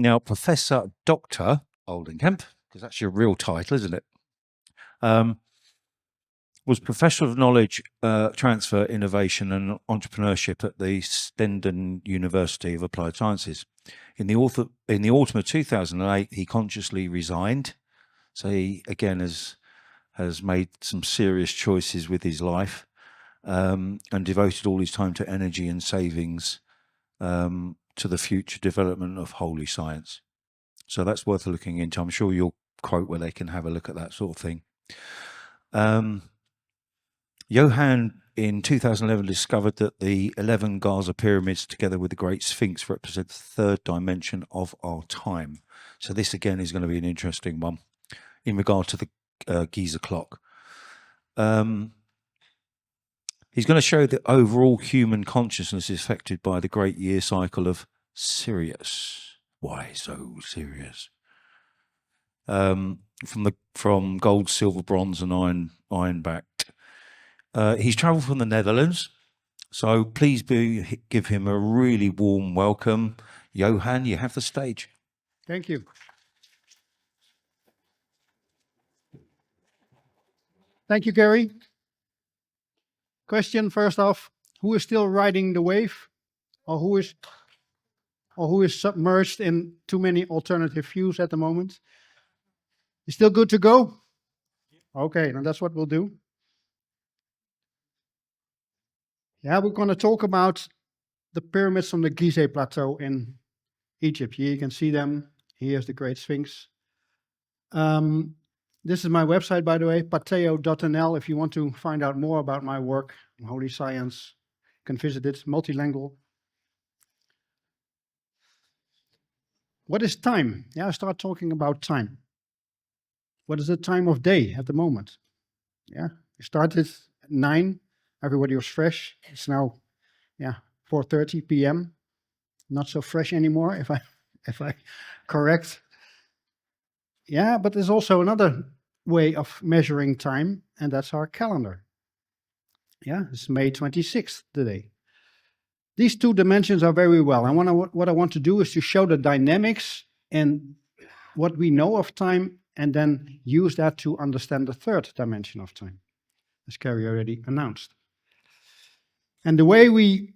Now, Professor Dr. Oldenkamp, because that's your real title, isn't it? Was Professor of Knowledge Transfer, Innovation and Entrepreneurship at the Stenden University of Applied Sciences. In the autumn of 2008, he consciously resigned. So he, again, has made some serious choices with his life and devoted all his time to energy and savings to the future development of holy science. So that's worth looking into. I'm sure you'll quote where they can have a look at that sort of thing. Johan in 2011 discovered that the 11 Giza pyramids together with the Great Sphinx represent the third dimension of our time. So this again is going to be an interesting one in regard to the Giza clock. He's going to show that overall human consciousness is affected by the great year cycle of Sirius. Why so serious? From gold, silver, bronze, and iron backed. He's travelled from the Netherlands, so please give him a really warm welcome. Johan, you have the stage. Thank you. Thank you, Gary. Question first off, who is still riding the wave, or who is submerged in too many alternative views at the moment? You still good to go? Okay, now that's what we'll do. Yeah, we're going to talk about the pyramids from the Giza plateau in Egypt. Here you can see them. Here's the Great Sphinx. This is my website, by the way, plateau.nl. If you want to find out more about my work in holy science, you can visit it, multilingual. What is time? Yeah, I start talking about time. What is the time of day at the moment? Yeah, we started at 9. Everybody was fresh. It's now, 4:30 p.m. Not so fresh anymore, if I correct. Yeah, but there's also another way of measuring time, and that's our calendar. Yeah, it's May 26th today. These two dimensions are very well. And what I want to do is to show the dynamics and what we know of time, and then use that to understand the third dimension of time, as Carrie already announced. And the way we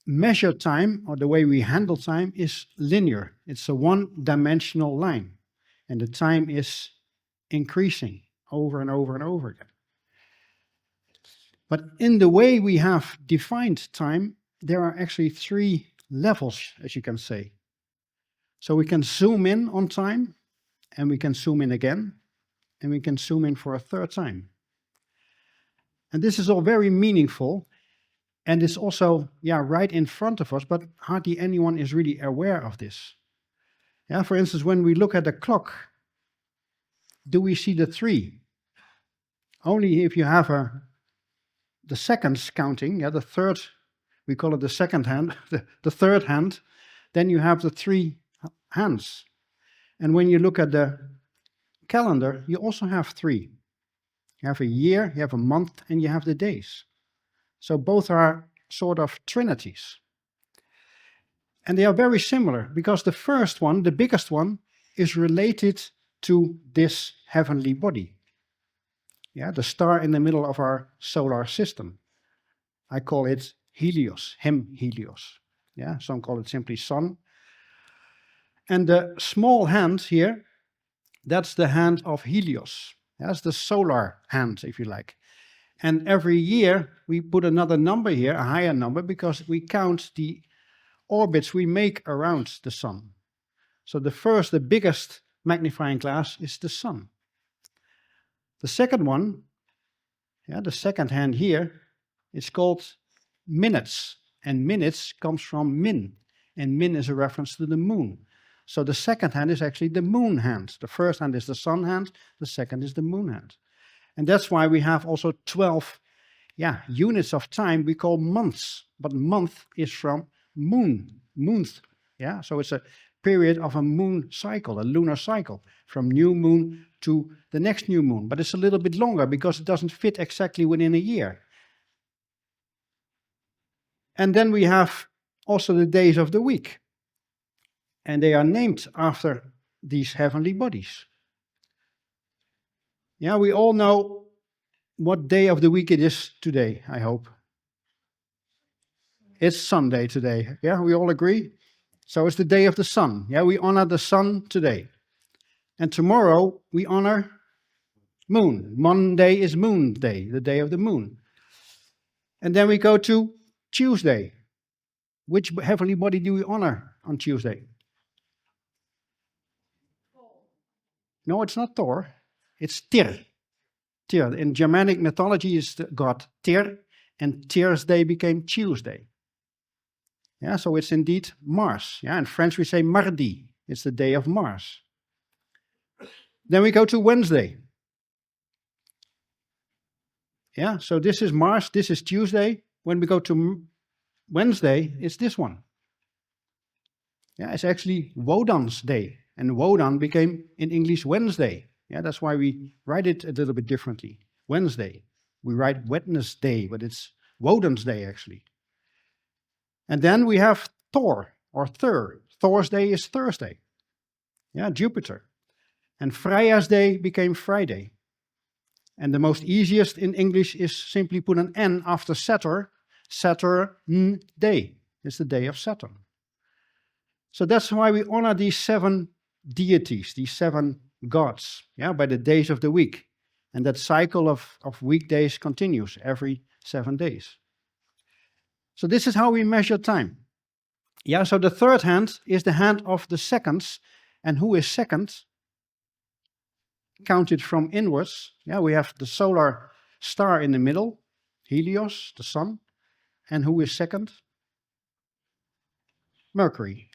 measure time, or the way we handle time, is linear. It's a one-dimensional line, and the time is increasing over and over and over again. But in the way we have defined time, there are actually 3 levels, as you can say. So we can zoom in on time, and we can zoom in again, and we can zoom in for a third time. And this is all very meaningful, and it's also, right in front of us, but hardly anyone is really aware of this. Yeah, for instance, when we look at the clock, do we see the 3? Only if you have the seconds counting, the third, we call it the second hand, the third hand, then you have the 3 hands. And when you look at the calendar, you also have 3. You have a year, you have a month, and you have the days. So both are sort of trinities. And they are very similar, because the first one, the biggest one, is related to this heavenly body. Yeah, the star in the middle of our solar system. I call it Helios, Helios. Yeah, some call it simply Sun. And the small hand here, that's the hand of Helios. That's the solar hand, if you like. And every year we put another number here, a higher number, because we count the orbits we make around the Sun. So the biggest magnifying glass is the Sun. The second one, the second hand here, is called minutes. And minutes comes from min. And min is a reference to the moon. So the second hand is actually the moon hand. The first hand is the sun hand. The second is the moon hand. And that's why we have also 12 units of time we call months. But month is from moonth. Yeah, so it's a period of a moon cycle, a lunar cycle, from new moon to the next new moon. But it's a little bit longer because it doesn't fit exactly within a year. And then we have also the days of the week. And they are named after these heavenly bodies. Yeah, we all know what day of the week it is today, I hope. It's Sunday today. Yeah, we all agree? So it's the day of the sun. Yeah, we honor the sun today. And tomorrow we honor moon. Monday is moon day, the day of the moon. And then we go to Tuesday. Which heavenly body do we honor on Tuesday? No, it's not Thor. It's Tyr. Tyr. In Germanic mythology is the god Tyr, and Tyr's day became Tuesday. Yeah, so it's indeed Mars. Yeah, in French we say mardi. It's the day of Mars. Then we go to Wednesday. Yeah, so this is Mars, this is Tuesday. When we go to Wednesday, it's this one. Yeah, it's actually Wodan's day. And Wodan became in English Wednesday. Yeah, that's why we write it a little bit differently. Wednesday. We write Wednesday, but it's Wodan's day actually. And then we have Thor or Thur. Thor's day is Thursday. Yeah, Jupiter. And Freya's day became Friday. And the most easiest in English is simply put an N after Saturn. Saturn day. It's the day of Saturn. So that's why we honor these 7 deities, these 7 gods, yeah, by the days of the week. And that cycle of weekdays continues every 7 days. So this is how we measure time. Yeah, so the third hand is the hand of the seconds. And who is second? Counted from inwards. Yeah, we have the solar star in the middle, Helios, the sun. And who is second? Mercury.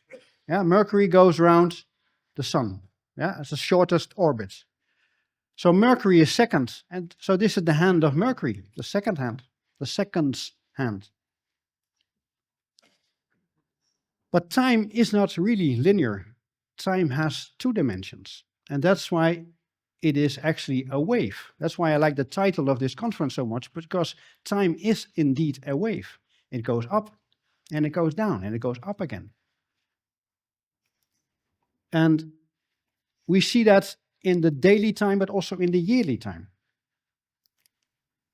Yeah, Mercury goes around the sun. Yeah, it's the shortest orbit. So Mercury is second. And so this is the hand of Mercury, the second hand, the second's hand. But time is not really linear. Time has 2 dimensions. And that's why it is actually a wave. That's why I like the title of this conference so much, because time is indeed a wave. It goes up and it goes down and it goes up again. And we see that in the daily time, but also in the yearly time.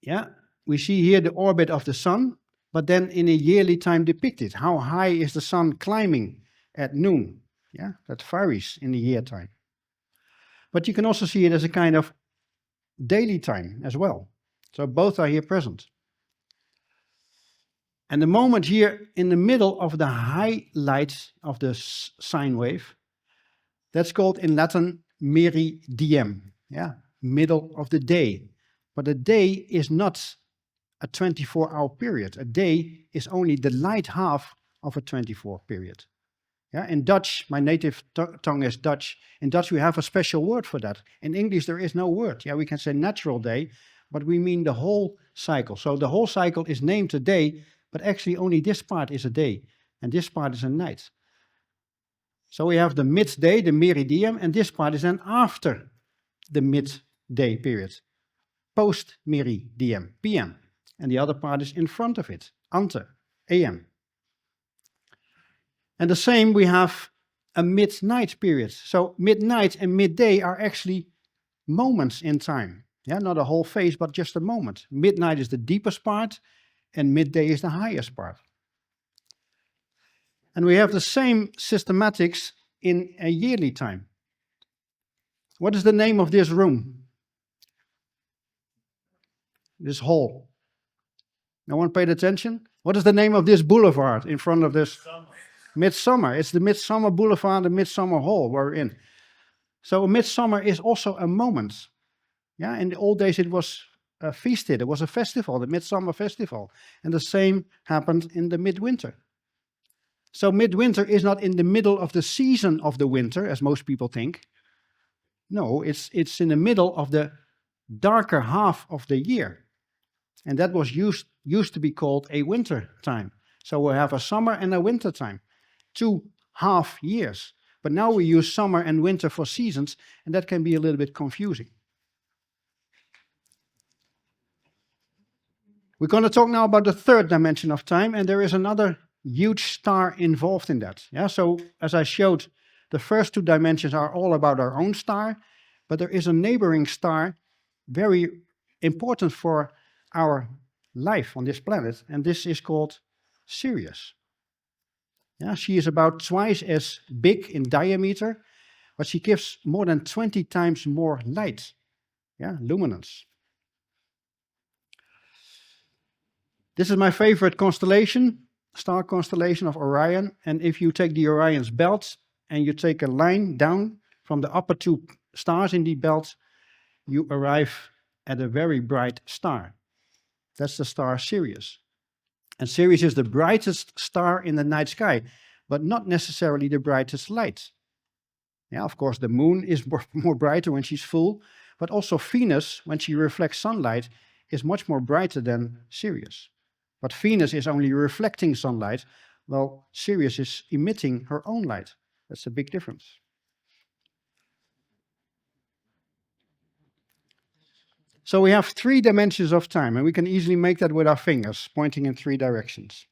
Yeah, we see here the orbit of the sun, but then in a yearly time depicted. How high is the sun climbing at noon? Yeah, that varies in the year time. But you can also see it as a kind of daily time as well. So both are here present. And the moment here in the middle of the highlight of the sine wave, that's called in Latin meridiem, yeah, middle of the day. But a day is not a 24-hour period. A day is only the light half of a 24 period. Yeah, in Dutch, my native tongue is Dutch. In Dutch, we have a special word for that. In English, there is no word. Yeah, we can say natural day, but we mean the whole cycle. So the whole cycle is named a day, but actually only this part is a day, and this part is a night. So we have the midday, the meridiem, and this part is then after the midday period, post-meridiem, PM. And the other part is in front of it, ante, AM. And the same, we have a midnight period. So midnight and midday are actually moments in time. Yeah, not a whole phase, but just a moment. Midnight is the deepest part, and midday is the highest part. And we have the same systematics in a yearly time. What is the name of this room? This hall? No one paid attention? What is the name of this boulevard in front of this? Midsummer. It's the Midsummer Boulevard, the Midsummer Hall we're in. So midsummer is also a moment. Yeah, in the old days it was feasted. It was a festival, the Midsummer Festival. And the same happened in the midwinter. So midwinter is not in the middle of the season of the winter, as most people think. No, it's in the middle of the darker half of the year. And that was used to be called a winter time. So we have a summer and a winter time, 2 half years. But now we use summer and winter for seasons, and that can be a little bit confusing. We're going to talk now about the third dimension of time, and there is another huge star involved in that. Yeah, so as I showed The first two dimensions are all about our own star, but there is a neighboring star very important for our life on this planet, and this is called Sirius. Yeah, she is about twice as big in diameter, but she gives more than 20 times more light, yeah, luminance. This is my favorite constellation, star constellation of Orion, and if you take the Orion's belt and you take a line down from the upper two stars in the belt, you arrive at a very bright star. That's the star Sirius. And Sirius is the brightest star in the night sky, but not necessarily the brightest light. Yeah, of course, the moon is more brighter when she's full, but also Venus, when she reflects sunlight, is much more brighter than Sirius. But Venus is only reflecting sunlight, while Sirius is emitting her own light. That's a big difference. So we have 3 dimensions of time, and we can easily make that with our fingers, pointing in 3 directions.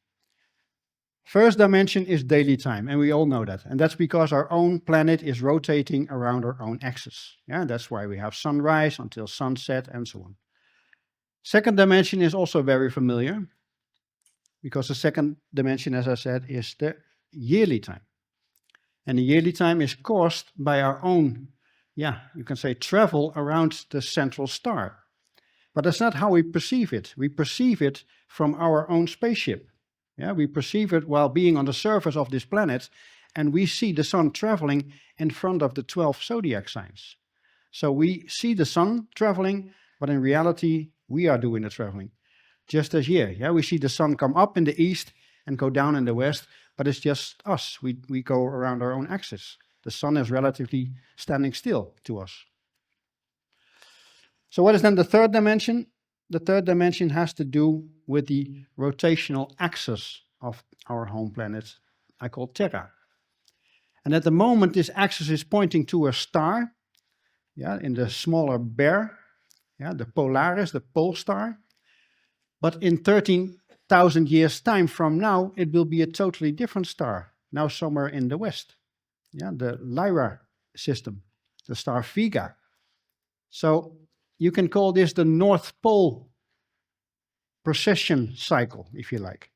First dimension is daily time, and we all know that. And that's because our own planet is rotating around our own axis. Yeah, that's why we have sunrise until sunset and so on. Second dimension is also very familiar, because the second dimension, as I said, is the yearly time. And the yearly time is caused by our own, yeah, you can say travel around the central star. But that's not how we perceive it. We perceive it from our own spaceship. Yeah, we perceive it while being on the surface of this planet, and we see the sun traveling in front of the 12 zodiac signs. So we see the sun traveling, but in reality, we are doing the traveling. Just as here, yeah, we see the sun come up in the east and go down in the west, but it's just us. We go around our own axis. The sun is relatively standing still to us. So what is then the third dimension? The third dimension has to do with the rotational axis of our home planet, I call Terra. And at the moment, this axis is pointing to a star, yeah, in the smaller bear, yeah, the Polaris, the pole star. But in 13,000 years' time from now, it will be a totally different star, now somewhere in the west, yeah, the Lyra system, the star Vega. So you can call this the North Pole precession cycle, if you like.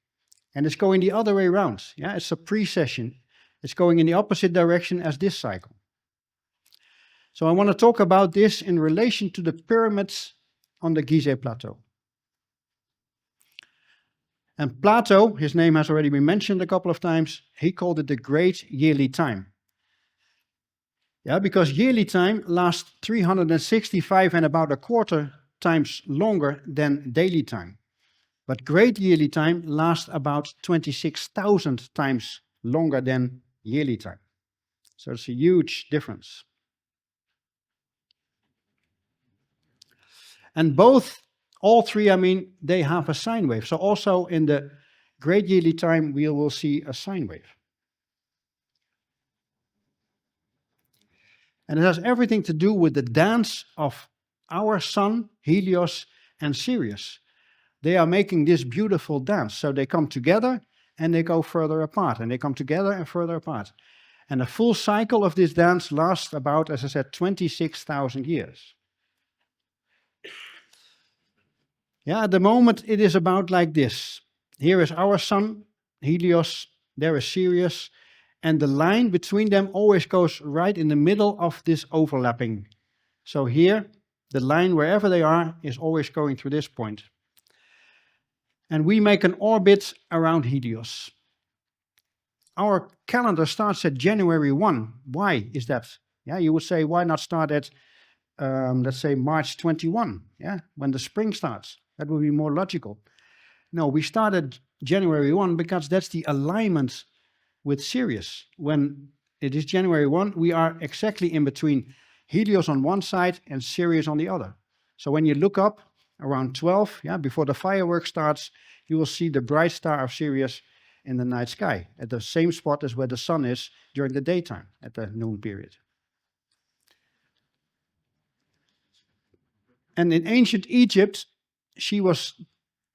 And it's going the other way around. Yeah, it's a precession. It's going in the opposite direction as this cycle. So I want to talk about this in relation to the pyramids on the Giza plateau. And Plato, his name has already been mentioned a couple of times, he called it the great yearly time. Yeah, because yearly time lasts 365 and about a quarter times longer than daily time. But great yearly time lasts about 26,000 times longer than yearly time. So it's a huge difference. And all three, I mean, they have a sine wave. So also in the great yearly time, we will see a sine wave. And it has everything to do with the dance of our sun, Helios, and Sirius. They are making this beautiful dance. So they come together and they go further apart, and they come together and further apart. And the full cycle of this dance lasts about, as I said, 26,000 years. Yeah, at the moment it is about like this. Here is our sun, Helios, there is Sirius, and the line between them always goes right in the middle of this overlapping. So here, the line wherever they are is always going through this point. And we make an orbit around Helios. Our calendar starts at January 1. Why is that? Yeah, you would say, why not start at, let's say, March 21, yeah, when the spring starts? That would be more logical. No, we started January 1 because that's the alignment with Sirius. When it is January 1, we are exactly in between Helios on one side and Sirius on the other. So when you look up around 12, yeah, before the fireworks starts, you will see the bright star of Sirius in the night sky at the same spot as where the sun is during the daytime at the noon period. And in ancient Egypt, she was,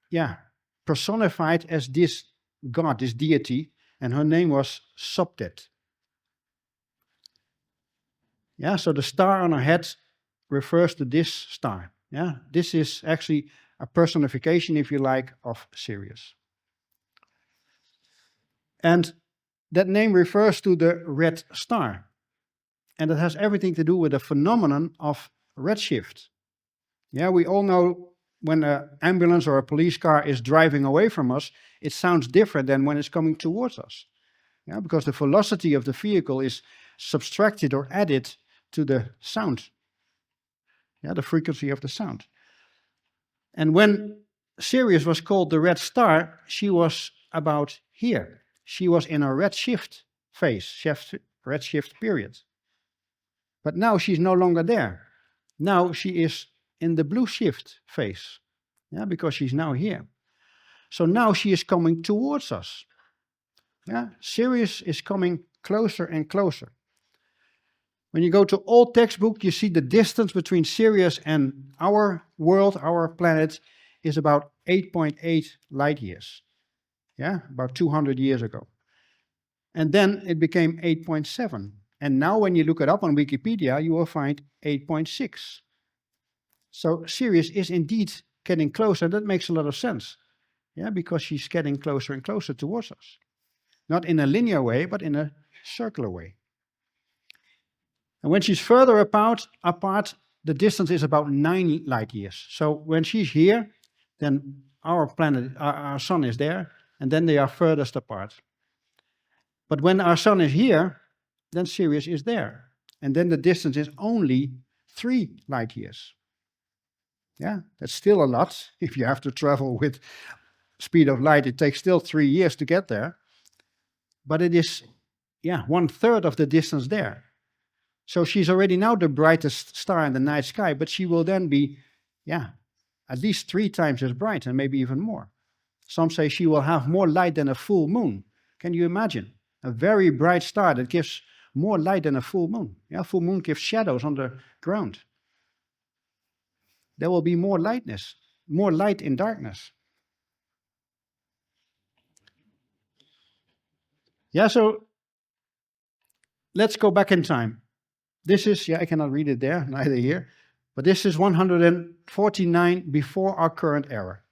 yeah, personified as this god, this deity, and her name was Sopdet. Yeah, so the star on our head refers to this star. Yeah, this is actually a personification, if you like, of Sirius. And that name refers to the red star. And it has everything to do with the phenomenon of redshift. Yeah, we all know when an ambulance or a police car is driving away from us, it sounds different than when it's coming towards us. Yeah, because the velocity of the vehicle is subtracted or added to the sound. Yeah, the frequency of the sound. And when Sirius was called the red star, she was about here. She was in a redshift phase, redshift period. But now she's no longer there. Now she is in the blue shift phase, yeah, because she's now here. So now she is coming towards us. Yeah, Sirius is coming closer and closer. When you go to old textbook, you see the distance between Sirius and our world, our planet, is about 8.8 light years. Yeah, about 200 years ago. And then it became 8.7. And now when you look it up on Wikipedia, you will find 8.6. So Sirius is indeed getting closer. That makes a lot of sense. Yeah, because she's getting closer and closer towards us. Not in a linear way, but in a circular way. And when she's further apart, the distance is about 9 light years. So when she's here, then our planet, our sun is there, and then they are furthest apart. But when our sun is here, then Sirius is there. And then the distance is only 3 light years. Yeah, that's still a lot. If you have to travel with speed of light, it takes still 3 years to get there. But it is, 1/3 of the distance there. So she's already now the brightest star in the night sky, but she will then be, at least 3 times as bright and maybe even more. Some say she will have more light than a full moon. Can you imagine? A very bright star that gives more light than a full moon. Yeah, full moon gives shadows on the ground. There will be more lightness, more light in darkness. Yeah, so let's go back in time. This is, I cannot read it there, neither here, but this is 149 before our current era.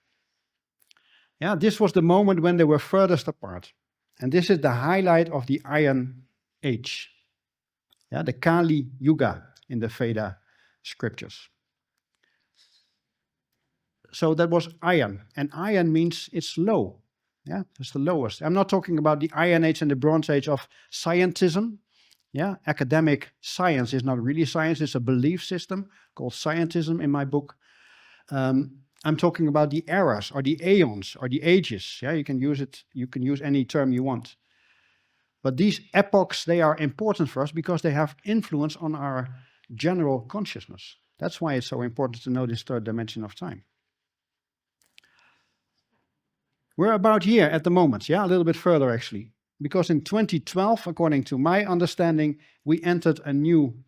Yeah, this was the moment when they were furthest apart. And this is the highlight of the Iron Age. Yeah, the Kali Yuga in the Veda scriptures. So that was Iron, and Iron means it's low. Yeah, it's the lowest. I'm not talking about the Iron Age and the Bronze Age of scientism. Yeah, academic science is not really science, it's a belief system called scientism in my book. I'm talking about the eras or the aeons or the ages. Yeah, you can use it, you can use any term you want. But these epochs, they are important for us because they have influence on our general consciousness. That's why it's so important to know this third dimension of time. We're about here at the moment, a little bit further actually. Because in 2012, according to my understanding, we entered a new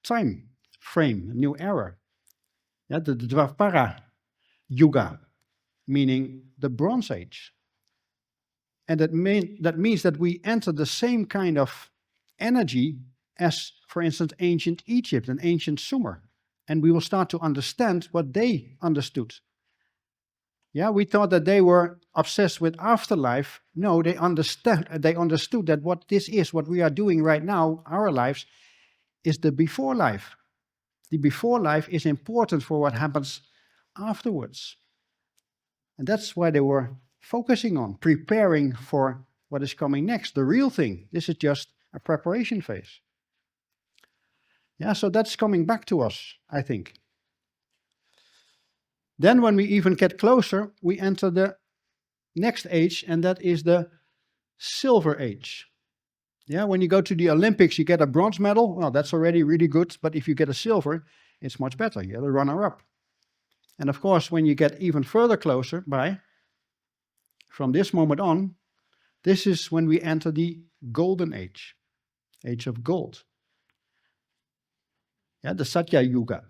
time frame, a new era. Yeah, the Dvapara Yuga, meaning the Bronze Age. And that means that we enter the same kind of energy as, for instance, ancient Egypt and ancient Sumer. And we will start to understand what they understood. Yeah, we thought that they were obsessed with afterlife. No, they understood that what this is, what we are doing right now, our lives, is the before life. The before life is important for what happens afterwards. And that's why they were focusing on, preparing for what is coming next, the real thing. This is just a preparation phase. Yeah, so that's coming back to us, I think. Then when we even get closer, we enter the next age, and that is the Silver Age. Yeah, when you go to the Olympics, you get a bronze medal. Well, that's already really good, but if you get a silver, it's much better. You're the runner-up. And of course, when you get even further closer from this moment on, this is when we enter the Golden Age, Age of Gold. Yeah, the Satya Yuga.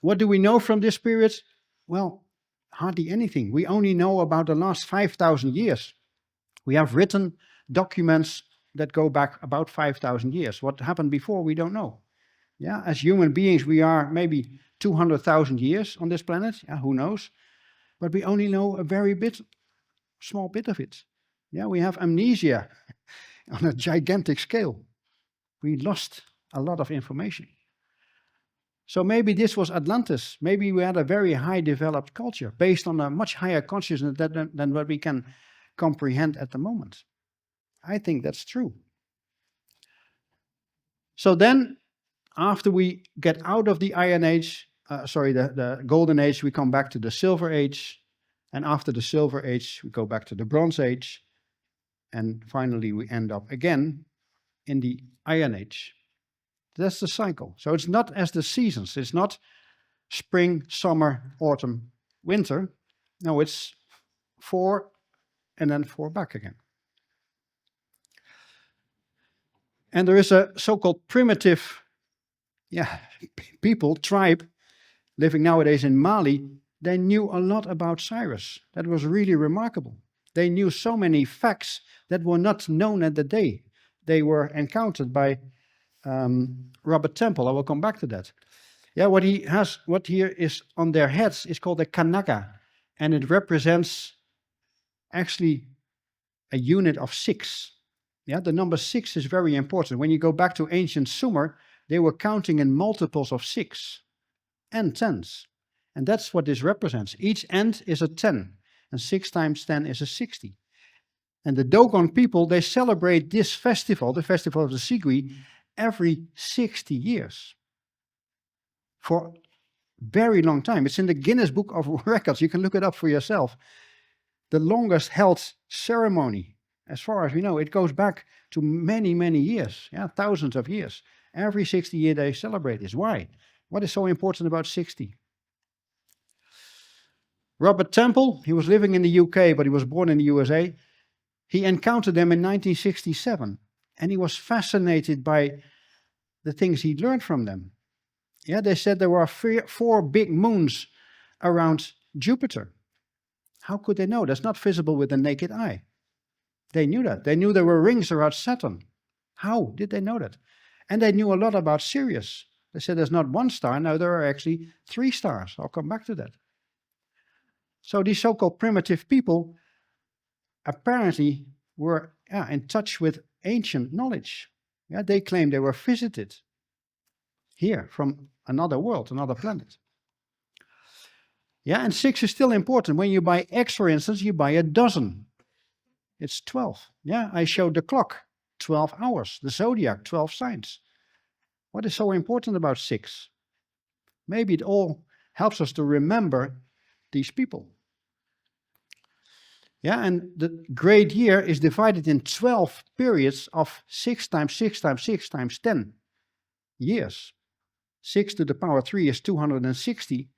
What do we know from this period? Well, hardly anything. We only know about the last 5,000 years. We have written documents that go back about 5,000 years. What happened before, we don't know. Yeah, as human beings, we are maybe 200,000 years on this planet. Yeah, who knows? But we only know a very small bit of it. Yeah, we have amnesia on a gigantic scale. We lost a lot of information. So maybe this was Atlantis. Maybe we had a very high developed culture based on a much higher consciousness than what we can comprehend at the moment. I think that's true. So then, after we get out of the Iron Age, the Golden Age, we come back to the Silver Age. And after the Silver Age, we go back to the Bronze Age. And finally, we end up again in the Iron Age. That's the cycle. So it's not as the seasons. It's not spring, summer, autumn, winter. No, it's 4 and then 4 back again. And there is a so-called primitive tribe living nowadays in Mali. They knew a lot about Sirius. That was really remarkable. They knew so many facts that were not known at the day. They were encountered by Robert Temple. I will come back to that. Yeah, what here is on their heads is called a kanaka, and it represents actually a unit of 6. Yeah, the number 6 is very important. When you go back to ancient Sumer, they were counting in multiples of 6 and 10s. And that's what this represents. Each end is a 10, and 6 times 10 is a 60. And the Dogon people, they celebrate this festival, the festival of the Sigui, every 60 years. For a very long time. It's in the Guinness Book of Records. You can look it up for yourself. The longest held ceremony, as far as we know, it goes back to many, many years. Yeah, thousands of years. Every 60 years they celebrate this. Why? What is so important about 60? Robert Temple, he was living in the UK, but he was born in the USA. He encountered them in 1967, and he was fascinated by the things he learned from them. Yeah, they said there were 4 big moons around Jupiter. How could they know? That's not visible with the naked eye. They knew that. They knew there were rings around Saturn. How did they know that? And they knew a lot about Sirius. They said there's not 1 star, now there are actually 3 stars. I'll come back to that. So these so-called primitive people apparently were in touch with ancient knowledge. Yeah, they claimed they were visited here from another world, another planet. Yeah, and 6 is still important. When you buy eggs, for instance, you buy a dozen. It's 12. Yeah, I showed the clock, 12 hours. The zodiac, 12 signs. What is so important about 6? Maybe it all helps us to remember these people. Yeah, and the great year is divided in 12 periods of 6 times 6 times 6 times 10 years. 6 to the power 3 is 260,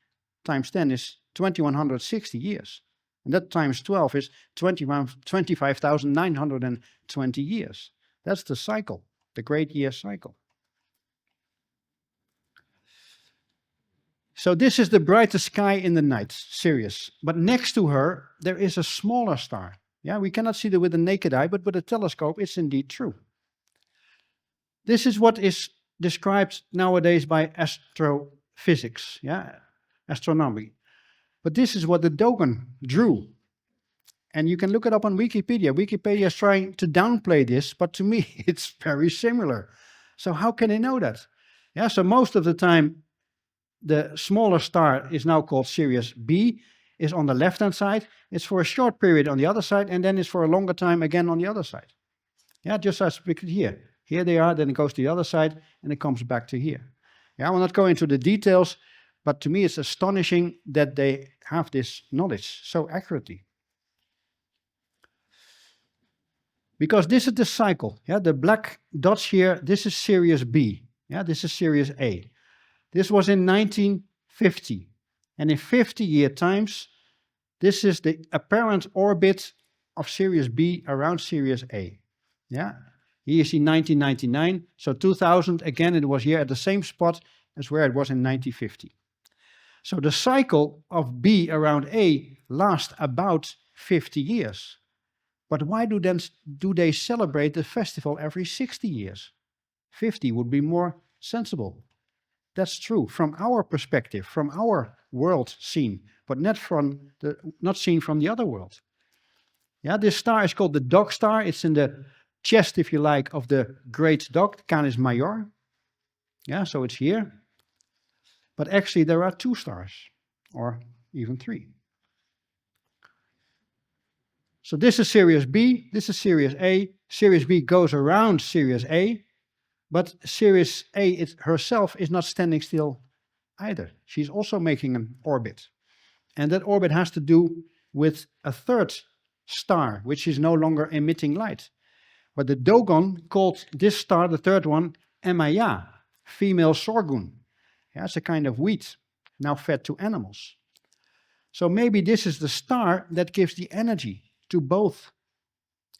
times 10 is 2160 years. And that times 12 is 25,920 years. That's the cycle, the great year cycle. So this is the brightest sky in the night, Sirius. But next to her, there is a smaller star. Yeah, we cannot see it with the naked eye, but with a telescope, it's indeed true. This is what is described nowadays by astrophysics, astronomy. But this is what the Dogon drew. And you can look it up on Wikipedia. Wikipedia is trying to downplay this, but to me, it's very similar. So how can they know that? Yeah, so most of the time, the smaller star is now called Sirius B, is on the left-hand side. It's for a short period on the other side, and then it's for a longer time again on the other side. Yeah, just as we could here. Here they are, then it goes to the other side, and it comes back to here. Yeah, I will not go into the details, but to me it's astonishing that they have this knowledge so accurately. Because this is the cycle. Yeah, the black dots here, this is Sirius B. Yeah, this is Sirius A. This was in 1950. And in 50-year times, this is the apparent orbit of Sirius B around Sirius A. Yeah, here you see 1999. So 2000, again, it was here at the same spot as where it was in 1950. So the cycle of B around A lasts about 50 years. But why do they celebrate the festival every 60 years? 50 would be more sensible. That's true from our perspective, from our world scene, but not seen from the other world. Yeah, this star is called the dog star. It's in the chest, if you like, of the great dog, Canis Major. Yeah, so it's here. But actually there are 2 stars, or even 3. So this is Sirius B, this is Sirius A. Sirius B goes around Sirius A, but Sirius A herself is not standing still either. She's also making an orbit. And that orbit has to do with a 3rd star, which is no longer emitting light. But the Dogon called this star, the 3rd one, Emaya, female sorghum. Yeah, it's a kind of wheat, now fed to animals. So maybe this is the star that gives the energy to both.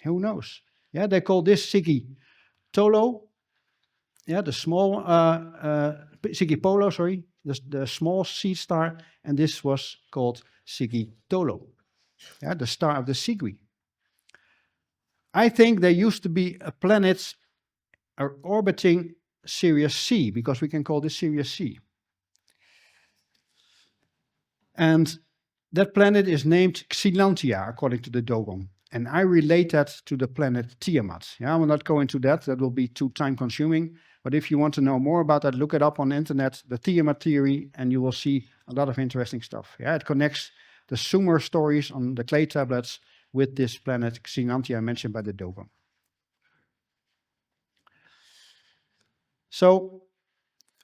Who knows? Yeah, they call this Siggy-Tolo. Yeah, the small Siggy-Polo, sorry, the small seed star, and this was called Siggy-Tolo. Yeah, the star of the Sigui. I think there used to be a planet orbiting Sirius C, because we can call this Sirius C. And that planet is named Xylantia, according to the Dogon. And I relate that to the planet Tiamat. Yeah, I will not go into that. That will be too time-consuming. But if you want to know more about that, look it up on the internet, the Tiamat theory, and you will see a lot of interesting stuff. Yeah, it connects the Sumer stories on the clay tablets with this planet Xylantia mentioned by the Dogon. So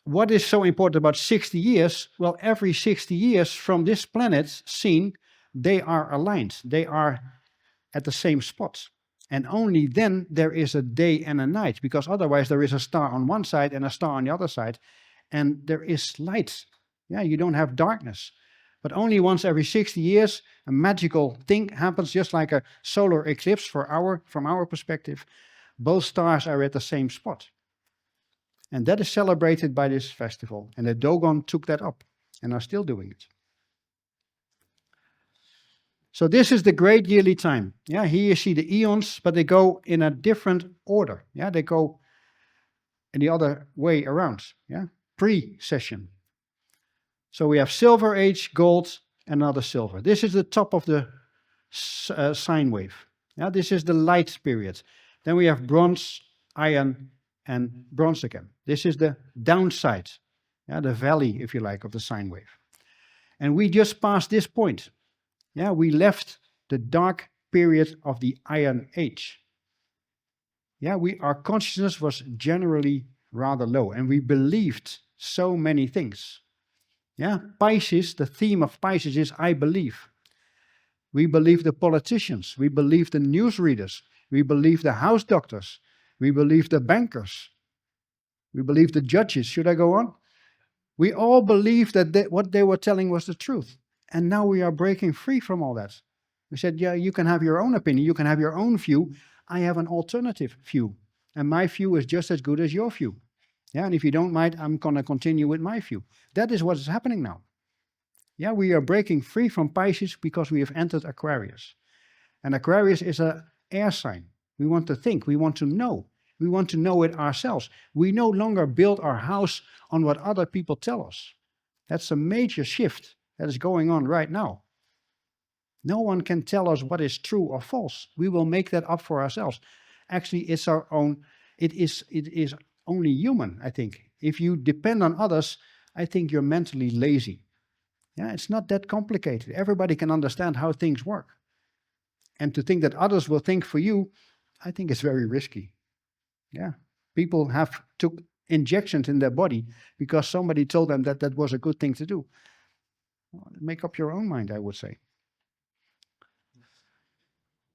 what is so important about 60 years? Well, every 60 years from this planet seen, they are aligned. They are at the same spot. And only then there is a day and a night, because otherwise there is a star on one side and a star on the other side, and there is light. Yeah, you don't have darkness. But only once every 60 years, a magical thing happens, just like a solar eclipse from our perspective. Both stars are at the same spot. And that is celebrated by this festival. And the Dogon took that up and are still doing it. So this is the great yearly time. Yeah, here you see the eons, but they go in a different order. Yeah, they go in the other way around. Yeah, pre-session. So we have silver age, gold, and another silver. This is the top of the sine wave. Yeah, this is the light period. Then we have bronze, iron, and bronze again. This is the downside, yeah, the valley, if you like, of the sine wave. And we just passed this point. Yeah, we left the dark period of the Iron Age. Yeah, our consciousness was generally rather low, and we believed so many things. Yeah, Pisces, the theme of Pisces is I believe. We believe the politicians, we believe the newsreaders, we believe the house doctors, we believe the bankers, we believe the judges. Should I go on? We all believed that what they were telling was the truth. And now we are breaking free from all that. We said, yeah, you can have your own opinion, you can have your own view. I have an alternative view. And my view is just as good as your view. Yeah, and if you don't mind, I'm going to continue with my view. That is what is happening now. Yeah, we are breaking free from Pisces because we have entered Aquarius. And Aquarius is an air sign. We want to think, we want to know. We want to know it ourselves. We no longer build our house on what other people tell us. That's a major shift that is going on right now. No one can tell us what is true or false. We will make that up for ourselves. Actually, it's our own, it is only human, I think. If you depend on others, I think you're mentally lazy. Yeah, it's not that complicated. Everybody can understand how things work. And to think that others will think for you, I think it's very risky. Yeah, people have took injections in their body because somebody told them that that was a good thing to do. Well, make up your own mind, I would say.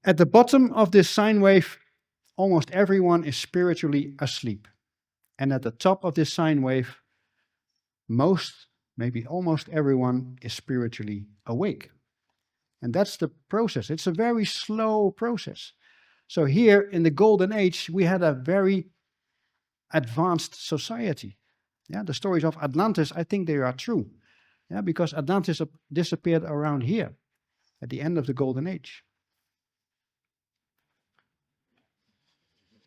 At the bottom of this sine wave, almost everyone is spiritually asleep. And at the top of this sine wave, maybe almost everyone is spiritually awake. And that's the process. It's a very slow process. So here in the Golden Age, we had a very advanced society. Yeah, the stories of Atlantis, I think they are true. Yeah, because Atlantis disappeared around here at the end of the Golden Age.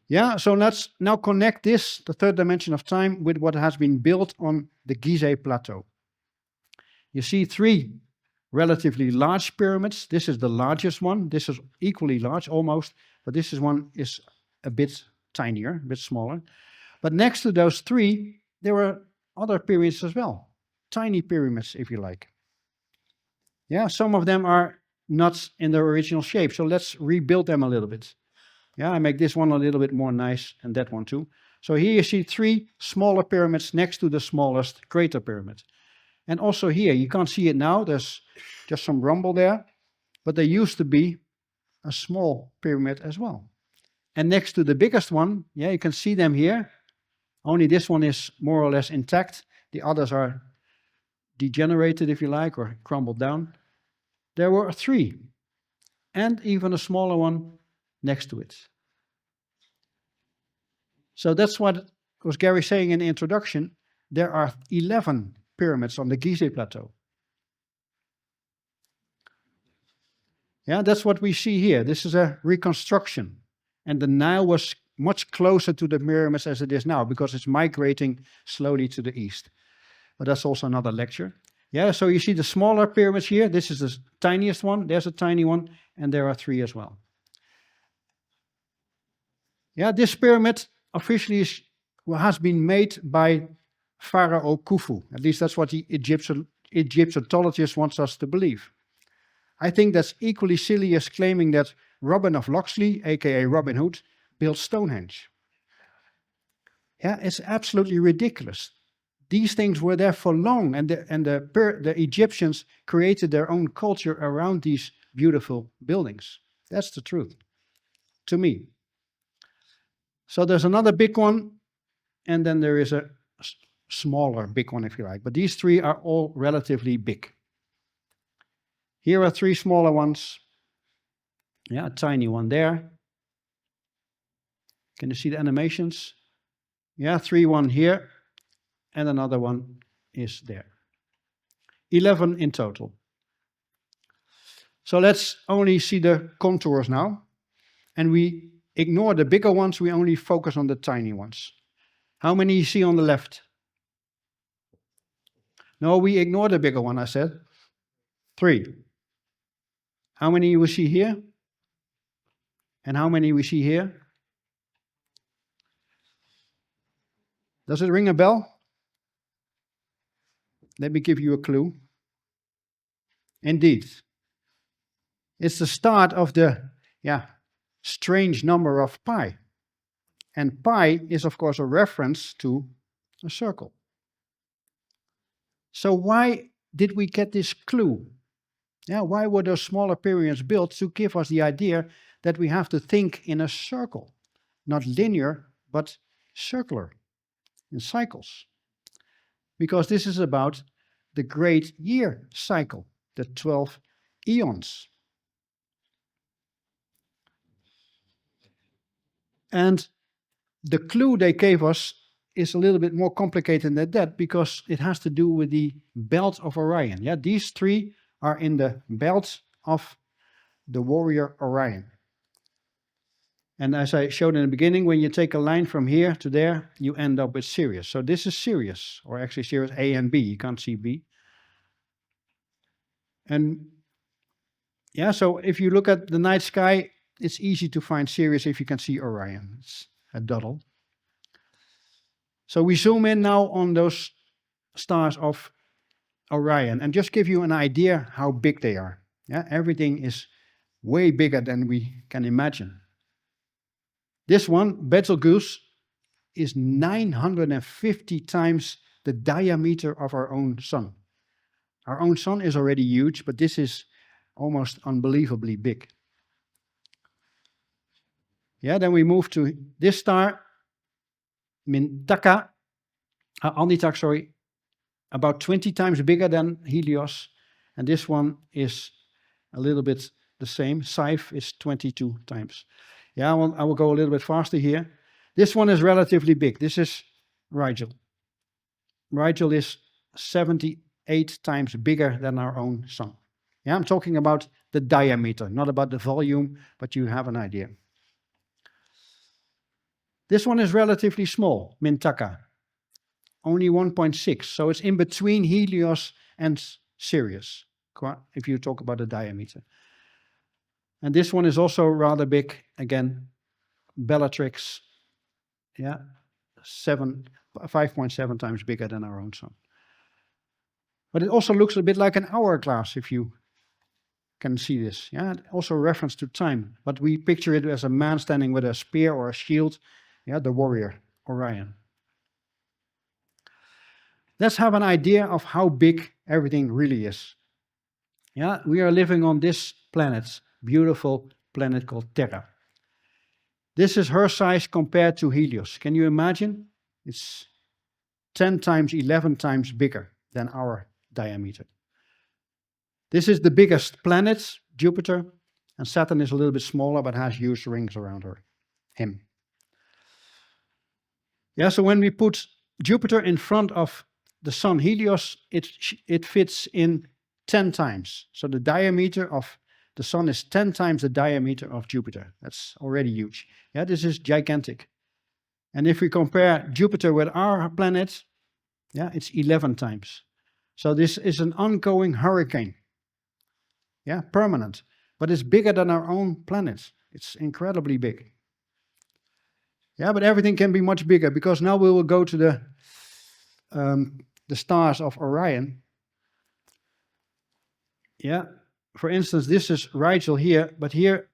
Yeah, so let's now connect this, the third dimension of time, with what has been built on the Giza plateau. You see three relatively large pyramids. This is the largest one. This is equally large, almost, but this one is a bit tinier, a bit smaller. But next to those three, there were other pyramids as well. Tiny pyramids, if you like. Yeah, some of them are not in their original shape, so let's rebuild them a little bit. Yeah, I make this one a little bit more nice, and that one too. So here you see three smaller pyramids next to the smallest greater pyramid. And also here, you can't see it now, there's just some rumble there, but there used to be a small pyramid as well. And next to the biggest one, yeah, you can see them here. Only this one is more or less intact. The others are degenerated, if you like, or crumbled down. There were three, and even a smaller one next to it. So that's what was Gary saying in the introduction. There are 11 pyramids on the Giza plateau. Yeah, that's what we see here. This is a reconstruction. And the Nile was much closer to the pyramids as it is now because it's migrating slowly to the east. But that's also another lecture. Yeah, so you see the smaller pyramids here. This is the tiniest one. There's a tiny one. And there are three as well. Yeah, this pyramid officially has been made by Pharaoh Khufu. At least that's what the Egyptologist wants us to believe. I think that's equally silly as claiming that Robin of Locksley, aka Robin Hood, built Stonehenge. Yeah, it's absolutely ridiculous. These things were there for long, and the Egyptians created their own culture around these beautiful buildings. That's the truth, to me. So there's another big one, and then there is a smaller big one, if you like. But these three are all relatively big. Here are three smaller ones. Yeah, a tiny one there. Can you see the animations? Yeah, one here, and another one is there. 11 in total. So let's only see the contours now. And we ignore the bigger ones, we only focus on the tiny ones. How many you see on the left? No, we ignore the bigger one, I said. 3. How many we see here? And how many we see here? Does it ring a bell? Let me give you a clue. Indeed. It's the start of the strange number of pi. And pi is, of course, a reference to a circle. So why did we get this clue? Yeah, why were those smaller pyramids built? To give us the idea that we have to think in a circle. Not linear, but circular, in cycles. Because this is about the great year cycle, the 12 eons. And the clue they gave us is a little bit more complicated than that because it has to do with the belt of Orion. Yeah, these three are in the belt of the warrior Orion. And as I showed in the beginning, when you take a line from here to there, you end up with Sirius. So this is Sirius, or actually Sirius A and B. You can't see B. And yeah, so if you look at the night sky, it's easy to find Sirius if you can see Orion. It's a doddle. So we zoom in now on those stars of Orion and just give you an idea how big they are. Yeah, everything is way bigger than we can imagine. This one, Betelgeuse, is 950 times the diameter of our own sun. Our own sun is already huge, but this is almost unbelievably big. Yeah, then we move to this star, Mintaka, Anitak, sorry, about 20 times bigger than Helios. And this one is a little bit the same. Scythe is 22 times. Yeah, I will go a little bit faster here. This one is relatively big. This is Rigel. Rigel is 78 times bigger than our own sun. Yeah, I'm talking about the diameter, not about the volume, but you have an idea. This one is relatively small, Mintaka, only 1.6. So it's in between Helios and Sirius, if you talk about the diameter. And this one is also rather big, again, Bellatrix, yeah, 5.7 times bigger than our own sun. But it also looks a bit like an hourglass, if you can see this. Yeah, also reference to time, but we picture it as a man standing with a spear or a shield. Yeah, the warrior, Orion. Let's have an idea of how big everything really is. Yeah, we are living on this planet, beautiful planet called Terra. This is her size compared to Helios. Can you imagine? It's 10 times, 11 times bigger than our diameter. This is the biggest planet, Jupiter, and Saturn is a little bit smaller but has huge rings around him. Yeah, so when we put Jupiter in front of the sun Helios, it fits in 10 times. So the diameter of the sun is 10 times the diameter of Jupiter. That's already huge. Yeah, this is gigantic. And if we compare Jupiter with our planet, yeah, it's 11 times. So this is an ongoing hurricane. Yeah, permanent. But it's bigger than our own planet. It's incredibly big. Yeah, but everything can be much bigger, because now we will go to the stars of Orion. Yeah, for instance, this is Rigel here, but here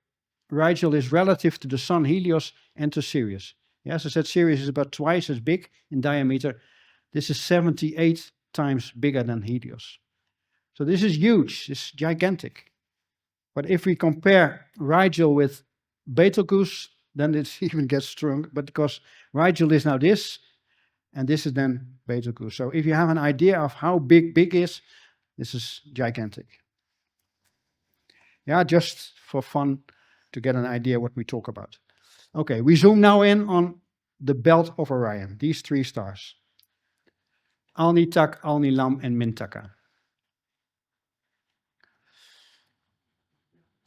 Rigel is relative to the sun Helios and to Sirius. Yes, I said Sirius is about twice as big in diameter. This is 78 times bigger than Helios. So this is huge, this is gigantic. But if we compare Rigel with Betelgeuse, then it even gets stronger, but because Rigel is now this, and this is then Betelgeuse. So if you have an idea of how big is, this is gigantic. Yeah, just for fun to get an idea what we talk about. Okay, we zoom now in on the belt of Orion, these three stars. Alni Tak, Alni Lam, and Mintaka.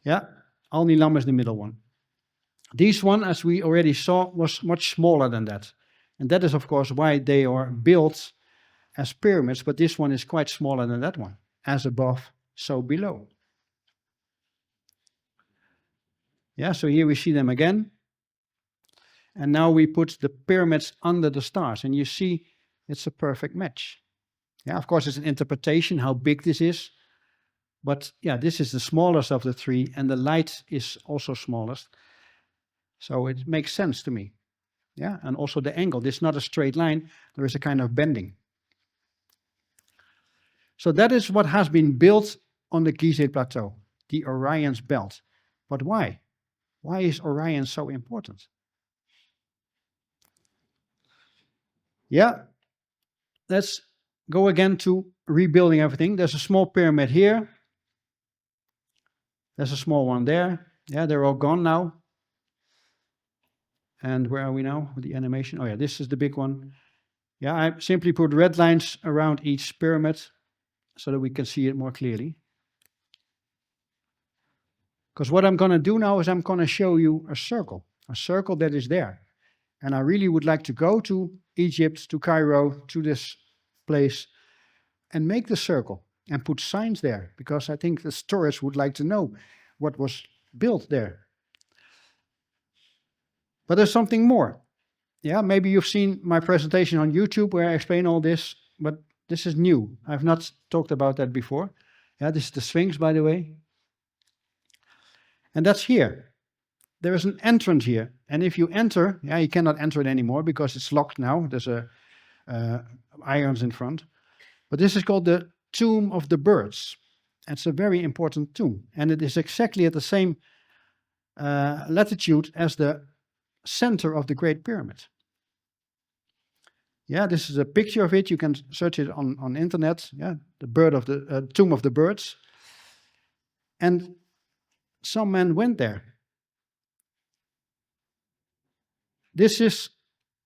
Yeah, Alni Lam is the middle one. This one, as we already saw, was much smaller than that. And that is, of course, why they are built as pyramids, but this one is quite smaller than that one. As above, so below. Yeah, so here we see them again. And now we put the pyramids under the stars, and you see it's a perfect match. Yeah, of course, it's an interpretation how big this is. But yeah, this is the smallest of the three, and the light is also smallest. So it makes sense to me. Yeah, and also the angle. This is not a straight line. There is a kind of bending. So that is what has been built on the Giza plateau, the Orion's belt. But why? Why is Orion so important? Yeah, let's go again to rebuilding everything. There's a small pyramid here. There's a small one there. Yeah, they're all gone now. And where are we now with the animation? Oh yeah, this is the big one. Yeah, I simply put red lines around each pyramid so that we can see it more clearly. Because what I'm going to do now is I'm going to show you a circle that is there. And I really would like to go to Egypt, to Cairo, to this place, and make the circle and put signs there, because I think the tourists would like to know what was built there. But there's something more. Yeah, maybe you've seen my presentation on YouTube where I explain all this, but this is new. I've not talked about that before. Yeah, this is the Sphinx, by the way. And that's here. There is an entrance here. And if you enter, yeah, you cannot enter it anymore because it's locked now. There's irons in front. But this is called the Tomb of the Birds. It's a very important tomb. And it is exactly at the same latitude as the center of the Great Pyramid. Yeah, this is a picture of it. You can search it on internet. Yeah, the Tomb of the Birds. And some men went there. This is,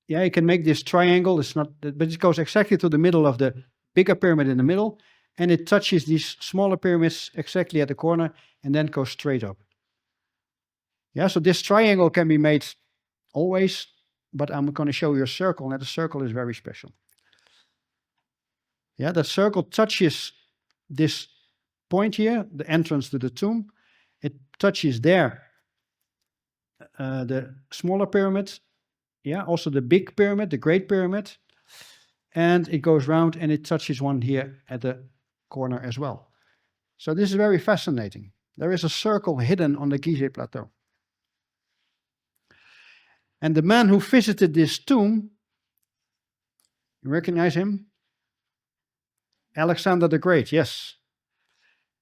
yeah, you can make this triangle. It's not, but it goes exactly to the middle of the bigger pyramid in the middle, and it touches these smaller pyramids exactly at the corner, and then goes straight up. Yeah, so this triangle can be made always, but I'm going to show you a circle, and the circle is very special. Yeah, that circle touches this point here, the entrance to the tomb. It touches there, the smaller pyramid, yeah, also the big pyramid, the Great Pyramid, and it goes round and it touches one here at the corner as well. So this is very fascinating. There is a circle hidden on the Giza plateau. And the man who visited this tomb, you recognize him? Alexander the Great, yes.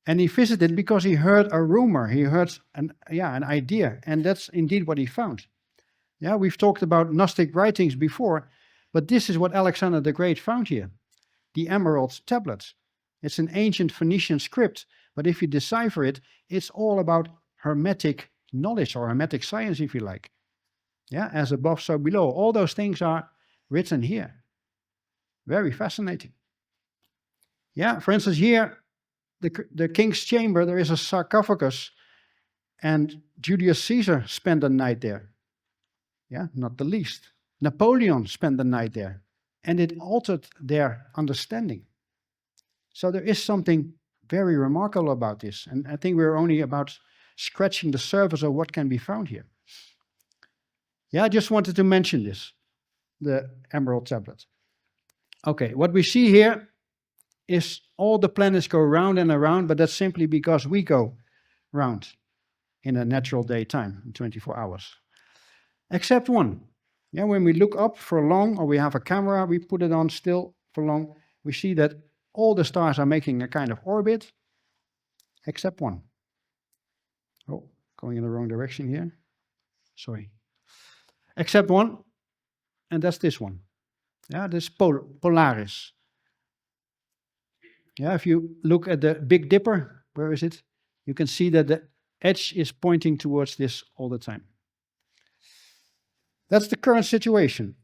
And he visited because he heard a rumor, he heard an idea, and that's indeed what he found. Yeah, we've talked about Gnostic writings before, but this is what Alexander the Great found here, the Emerald Tablet. It's an ancient Phoenician script, but if you decipher it, it's all about Hermetic knowledge or Hermetic science, if you like. Yeah, as above, so below. All those things are written here. Very fascinating. Yeah, for instance, here, the king's chamber, there is a sarcophagus, and Julius Caesar spent the night there. Yeah, not the least. Napoleon spent the night there, and it altered their understanding. So there is something very remarkable about this, and I think we're only about scratching the surface of what can be found here. Yeah, I just wanted to mention this, the Emerald Tablet. Okay, what we see here is all the planets go round and around, but that's simply because we go round in a natural day time, in 24 hours. Except one. Yeah, when we look up for long, or we have a camera, we put it on still for long, we see that all the stars are making a kind of orbit, except one. Oh, going in the wrong direction here. Sorry. Except one, and that's this one. Yeah, this Polaris. Yeah, if you look at the Big Dipper, where is it? You can see that the edge is pointing towards this all the time. That's the current situation.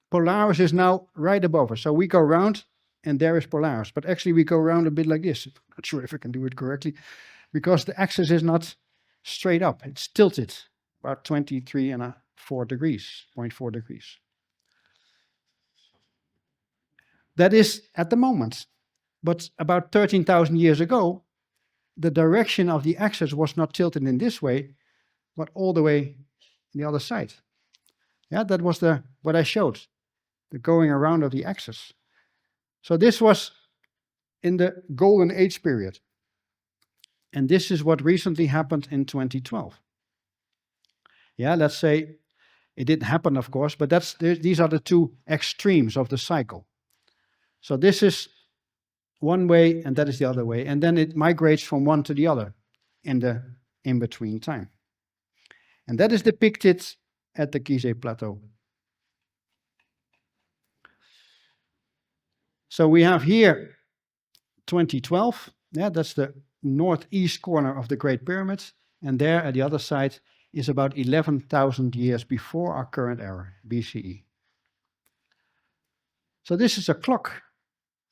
Polaris is now right above us. So we go round, and there is Polaris. But actually, we go round a bit like this. I'm not sure if I can do it correctly, because the axis is not straight up. It's tilted about 23.4 degrees, 0.4 degrees. That is at the moment. But about 13,000 years ago, the direction of the axis was not tilted in this way, but all the way on the other side. Yeah, that was what I showed, the going around of the axis. So this was in the Golden Age period. And this is what recently happened in 2012. Yeah, let's say it didn't happen, of course, but these are the two extremes of the cycle. So this is one way, and that is the other way, and then it migrates from one to the other in the in-between time. And that is depicted at the Giza plateau. So we have here 2012, yeah, that's the northeast corner of the Great Pyramid, and there at the other side is about 11,000 years before our current era, BCE. So this is a clock,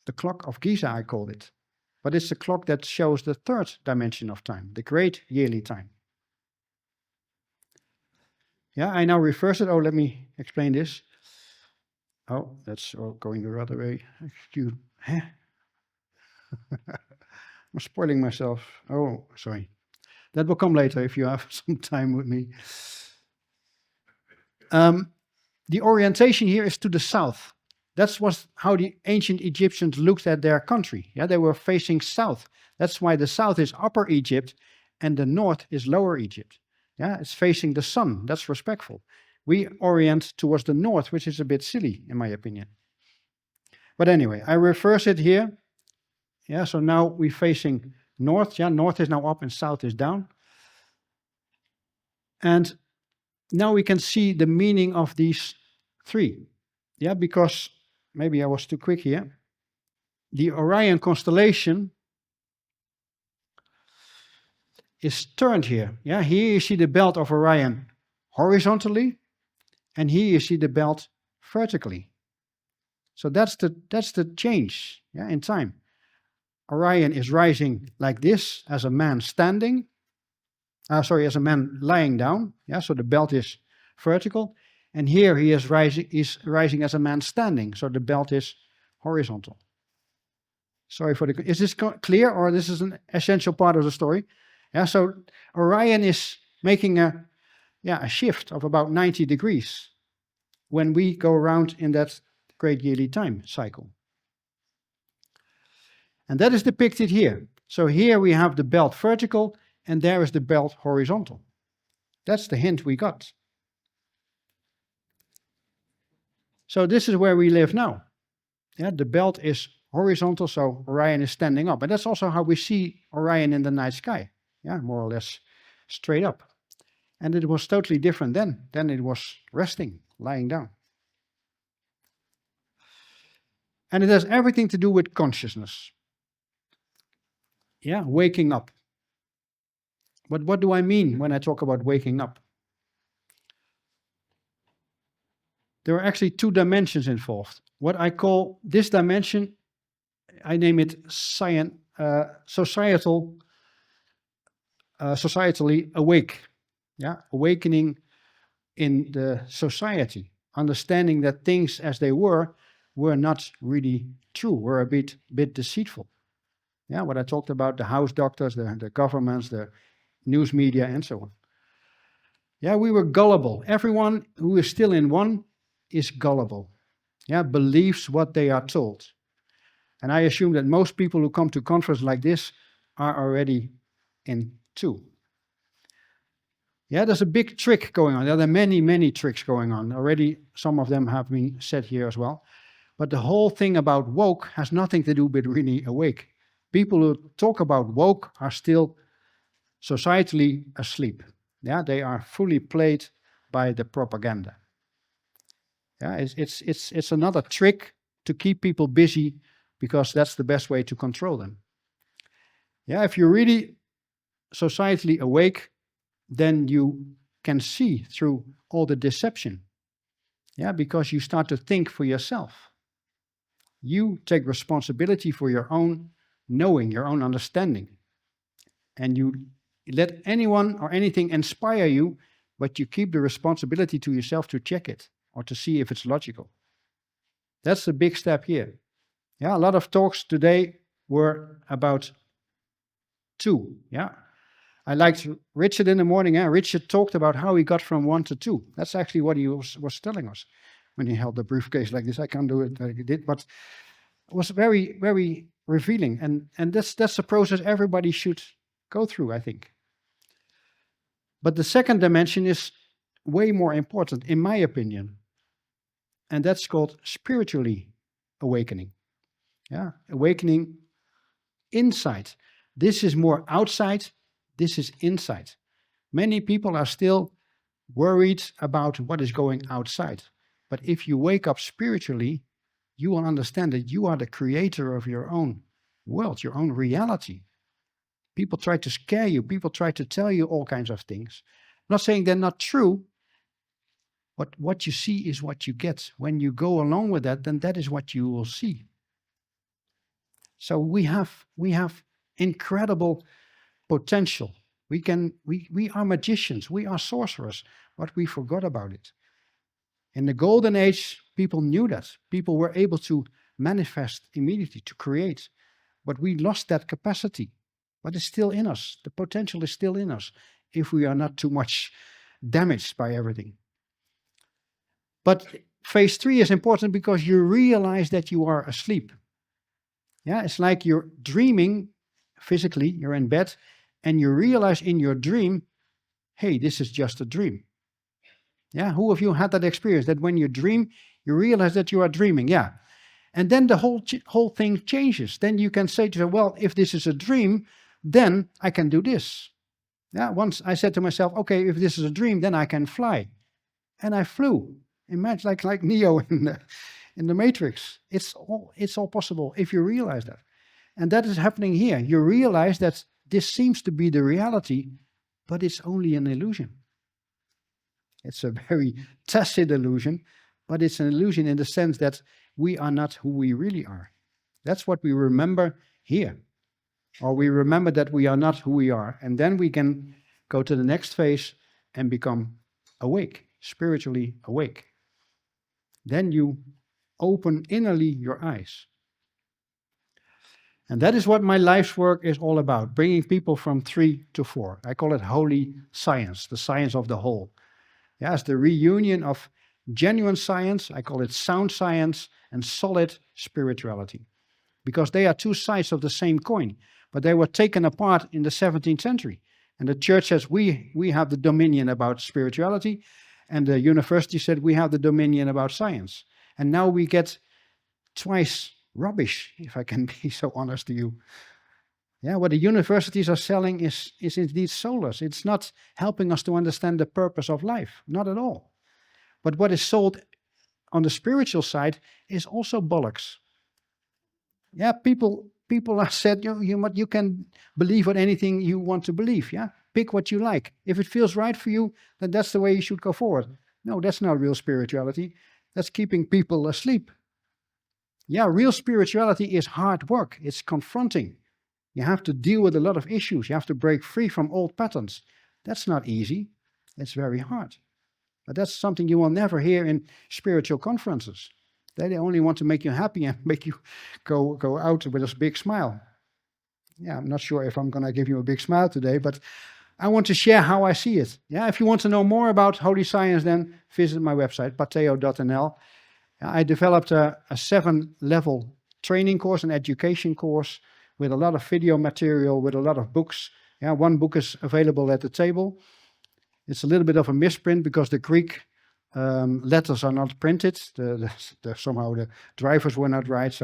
the Clock of Giza, I called it. But it's a clock that shows the third dimension of time, the great yearly time. Yeah, I now reverse it. Oh, let me explain this. Oh, that's going the other way. Excuse me. I'm spoiling myself. Oh, sorry. That will come later if you have some time with me. The orientation here is to the south. That was how the ancient Egyptians looked at their country. Yeah, they were facing south. That's why the south is Upper Egypt and the north is Lower Egypt. Yeah, it's facing the sun. That's respectful. We orient towards the north, which is a bit silly, in my opinion. But anyway, I reverse it here. Yeah, so now we're facing north. Yeah, north is now up and south is down. And now we can see the meaning of these three. Yeah, because maybe I was too quick here. The Orion constellation is turned here. Yeah, here you see the belt of Orion horizontally, and here you see the belt vertically. So that's the change, yeah, in time. Orion is rising like this as a man standing. As a man lying down. Yeah, so the belt is vertical. And here he is rising as a man standing, so the belt is horizontal. Sorry for the... Is this clear, or this is an essential part of the story? Yeah, so Orion is making a shift of about 90 degrees when we go around in that great yearly time cycle. And that is depicted here. So here we have the belt vertical, and there is the belt horizontal. That's the hint we got. So this is where we live now. Yeah, the belt is horizontal, so Orion is standing up. And that's also how we see Orion in the night sky. Yeah, more or less straight up. And it was totally different then. Then it was resting, lying down. And it has everything to do with consciousness. Yeah, waking up. But what do I mean when I talk about waking up? There are actually two dimensions involved. What I call this dimension, I name it societally awake. Yeah, awakening in the society, understanding that things as they were not really true, were a bit deceitful. Yeah, what I talked about, the house doctors, the governments, the news media, and so on. Yeah, we were gullible. Everyone who is still in one is gullible. Yeah, believes what they are told. And I assume that most people who come to conference like this are already in two. Yeah, there's a big trick going on. There are many, many tricks going on. Already some of them have been said here as well. But the whole thing about woke has nothing to do with really awake. People who talk about woke are still societally asleep. Yeah, they are fully played by the propaganda. Yeah, it's another trick to keep people busy because that's the best way to control them. Yeah, if you're really societally awake, then you can see through all the deception. Yeah, because you start to think for yourself. You take responsibility for your own knowing, your own understanding. And you let anyone or anything inspire you, but you keep the responsibility to yourself to check it or to see if it's logical. That's the big step here. Yeah, a lot of talks today were about two. Yeah, I liked Richard in the morning. Richard talked about how he got from 1 to 2. That's actually what he was telling us when he held the briefcase like this. I can't do it like he did, but it was very, very revealing. And that's a process everybody should go through, I think. But the second dimension is way more important, in my opinion. And that's called spiritually awakening. Yeah, awakening inside. This is more outside. This is inside. Many people are still worried about what is going outside. But if you wake up spiritually, you will understand that you are the creator of your own world, your own reality. People try to scare you. People try to tell you all kinds of things. I'm not saying they're not true, but what you see is what you get. When you go along with that, then that is what you will see. So we have incredible potential. We are magicians, we are sorcerers, but we forgot about it. In the golden age, people knew that. People were able to manifest immediately, to create. But we lost that capacity. But it's still in us. The potential is still in us if we are not too much damaged by everything. But phase 3 is important because you realize that you are asleep. Yeah, it's like you're dreaming physically, you're in bed, and you realize in your dream, hey, this is just a dream. Yeah, who of you had that experience, that when you dream, you realize that you are dreaming? Yeah. And then the whole thing changes. Then you can say to yourself, well, if this is a dream, then I can do this. Yeah, once I said to myself, okay, if this is a dream, then I can fly. And I flew. Imagine like Neo in the Matrix. It's all possible if you realize that. And that is happening here. You realize that this seems to be the reality, but it's only an illusion. It's a very tacit illusion, but it's an illusion in the sense that we are not who we really are. That's what we remember here. Or we remember that we are not who we are. And then we can go to the next phase and become awake, spiritually awake. Then you open innerly your eyes. And that is what my life's work is all about, bringing people from 3 to 4. I call it holy science, the science of the whole. Yeah, it's the reunion of genuine science, I call it sound science, and solid spirituality. Because they are two sides of the same coin, but they were taken apart in the 17th century. And the church says we have the dominion about spirituality, and the university said we have the dominion about science. And now we get twice rubbish, if I can be so honest to you. Yeah, what the universities are selling is indeed soulless. It's not helping us to understand the purpose of life, not at all. But what is sold on the spiritual side is also bollocks. Yeah, people are said, you can believe what anything you want to believe, yeah? Pick what you like. If it feels right for you, then that's the way you should go forward. No, that's not real spirituality. That's keeping people asleep. Yeah, real spirituality is hard work. It's confronting. You have to deal with a lot of issues. You have to break free from old patterns. That's not easy. It's very hard. But that's something you will never hear in spiritual conferences. They only want to make you happy and make you go out with a big smile. Yeah, I'm not sure if I'm going to give you a big smile today, but I want to share how I see it. Yeah, if you want to know more about holy science, then visit my website, plateau.nl. I developed a 7-level training course, an education course, with a lot of video material, with a lot of books. Yeah, one book is available at the table. It's a little bit of a misprint because the Greek letters are not printed. Somehow the drivers were not right.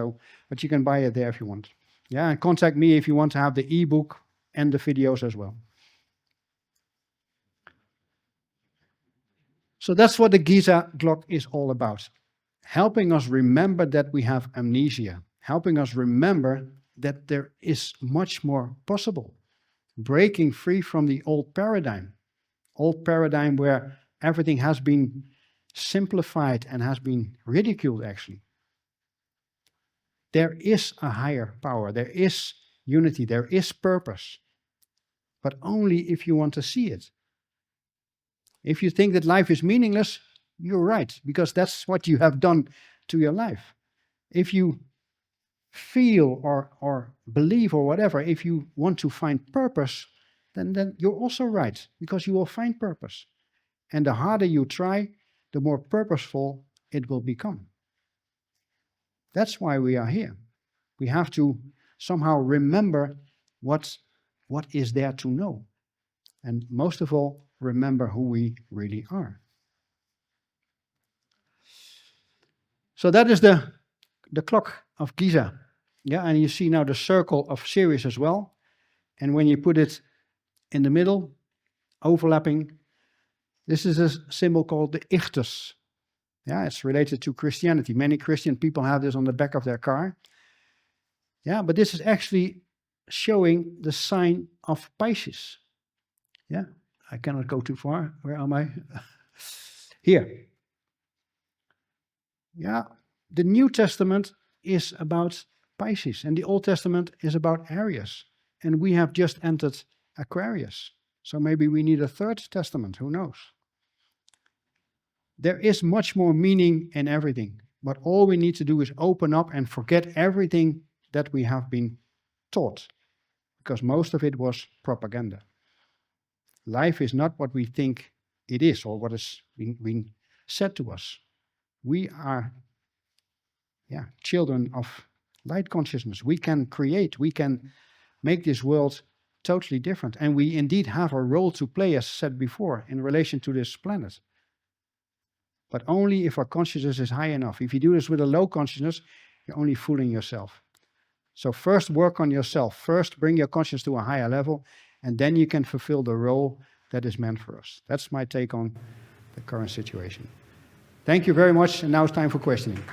But you can buy it there if you want. Yeah, and contact me if you want to have the ebook and the videos as well. So that's what the Giza clock is all about. Helping us remember that we have amnesia. Helping us remember that there is much more possible. Breaking free from the old paradigm where everything has been simplified and has been ridiculed, actually. There is a higher power, there is unity, there is purpose, but only if you want to see it. If you think that life is meaningless, you're right, because that's what you have done to your life. If you feel or believe or whatever, if you want to find purpose, then you're also right, because you will find purpose. And the harder you try, the more purposeful it will become. That's why we are here. We have to somehow remember what is there to know. And most of all, remember who we really are. So that is the clock of Giza. Yeah, and you see now the circle of Sirius as well. And when you put it in the middle, overlapping, this is a symbol called the Ichthus. Yeah, it's related to Christianity. Many Christian people have this on the back of their car. Yeah, but this is actually showing the sign of Pisces. Yeah, I cannot go too far. Where am I? Here. Yeah, the New Testament is about Pisces, and the Old Testament is about Aries. And we have just entered Aquarius. So maybe we need a third testament, who knows? There is much more meaning in everything, but all we need to do is open up and forget everything that we have been taught, because most of it was propaganda. Life is not what we think it is or what is being said to us. We are children of light consciousness. We can create, we can make this world totally different. And we indeed have a role to play, as said before, in relation to this planet. But only if our consciousness is high enough. If you do this with a low consciousness, you're only fooling yourself. So first work on yourself. First bring your consciousness to a higher level, and then you can fulfill the role that is meant for us. That's my take on the current situation. Thank you very much, and now it's time for questioning.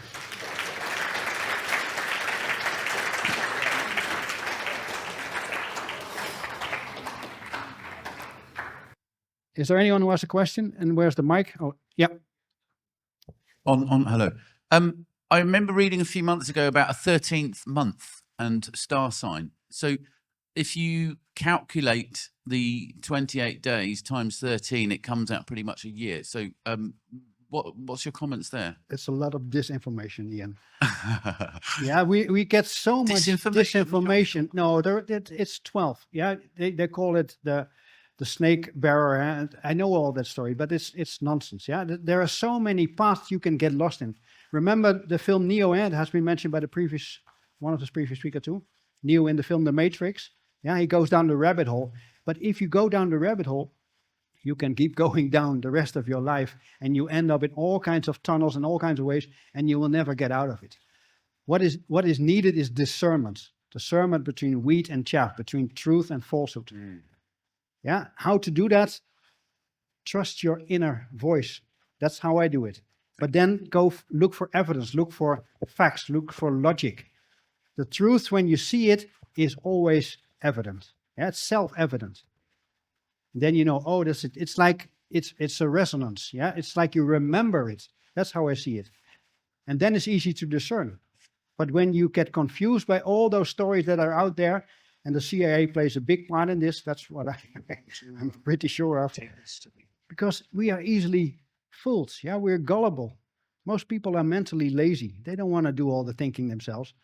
Is there anyone who has a question? And where's the mic? Oh, yeah. Hello. I remember reading a few months ago about a 13th month and star sign. So if you calculate the 28 days times 13, it comes out pretty much a year. So what's your comments there? It's a lot of disinformation, Ian. Yeah, we get so much disinformation. No, it's 12. Yeah, they call it the snake bearer. And I know all that story, but it's nonsense. Yeah, there are so many paths you can get lost in. Remember the film Neo, and it has been mentioned by one of the previous speaker too. Neo in the film The Matrix. Yeah, he goes down the rabbit hole. But if you go down the rabbit hole, you can keep going down the rest of your life, and you end up in all kinds of tunnels and all kinds of ways, and you will never get out of it. What is needed is discernment. Discernment between wheat and chaff, between truth and falsehood. Yeah, how to do that? Trust your inner voice. That's how I do it. But then go look for evidence, look for facts, look for logic. The truth, when you see it, is always evident. Yeah, it's self-evident. Then you know, oh, that's it. It's like it's a resonance. Yeah, it's like you remember it. That's how I see it. And then it's easy to discern. But when you get confused by all those stories that are out there, and the CIA plays a big part in this, that's what I'm pretty sure of. Because we are easily fooled. Yeah, we're gullible. Most people are mentally lazy. They don't want to do all the thinking themselves.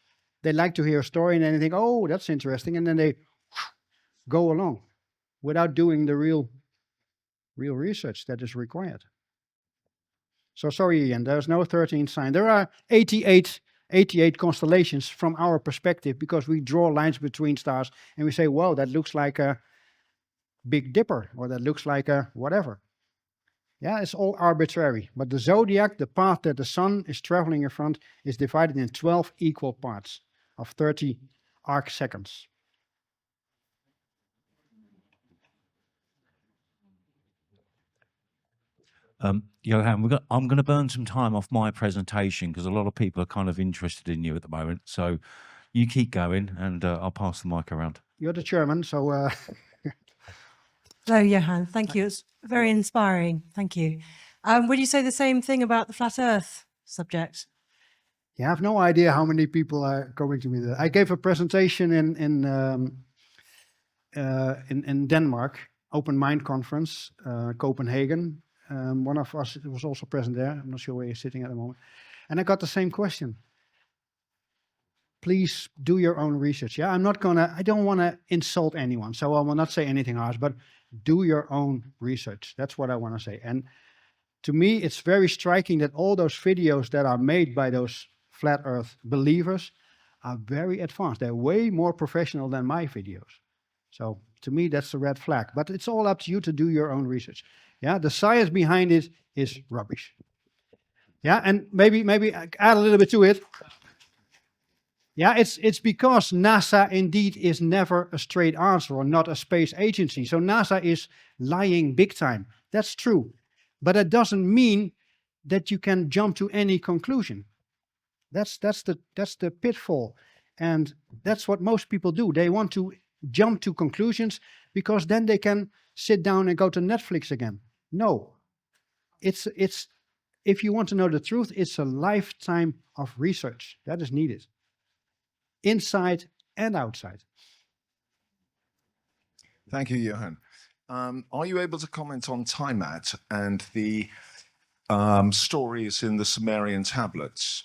They like to hear a story and then they think, oh, that's interesting. And then they go along without doing the real research that is required. So sorry, Ian, there's no 13th sign. There are 88 constellations from our perspective, because we draw lines between stars and we say, well, that looks like a Big Dipper, or that looks like a whatever. Yeah, it's all arbitrary. But the zodiac, the path that the sun is traveling in front, is divided in 12 equal parts of 30 arc seconds. Johan, I'm going to burn some time off my presentation because a lot of people are kind of interested in you at the moment. So you keep going and I'll pass the mic around. You're the chairman, so... Hello, Johan. Thank you. It's very inspiring. Thank you. Would you say the same thing about the flat Earth subject? Yeah, I have no idea how many people are going to me. I gave a presentation in Denmark, Open Mind Conference, Copenhagen. One of us was also present there. I'm not sure where he's sitting at the moment. And I got the same question. Please do your own research. Yeah, I don't want to insult anyone, so I will not say anything harsh, but do your own research. That's what I want to say. And to me, it's very striking that all those videos that are made by those flat Earth believers are very advanced. They're way more professional than my videos. So to me, that's a red flag. But it's all up to you to do your own research. Yeah, the science behind it is rubbish. Yeah, and maybe add a little bit to it. Yeah, it's because NASA indeed is never a straight answer, or not a space agency. So NASA is lying big time. That's true. But it doesn't mean that you can jump to any conclusion. That's the pitfall. And that's what most people do. They want to jump to conclusions because then they can sit down and go to Netflix again. No. It's if you want to know the truth, it's a lifetime of research that is needed. Inside and outside. Thank you, Johan. Are you able to comment on Tiamat and the stories in the Sumerian tablets?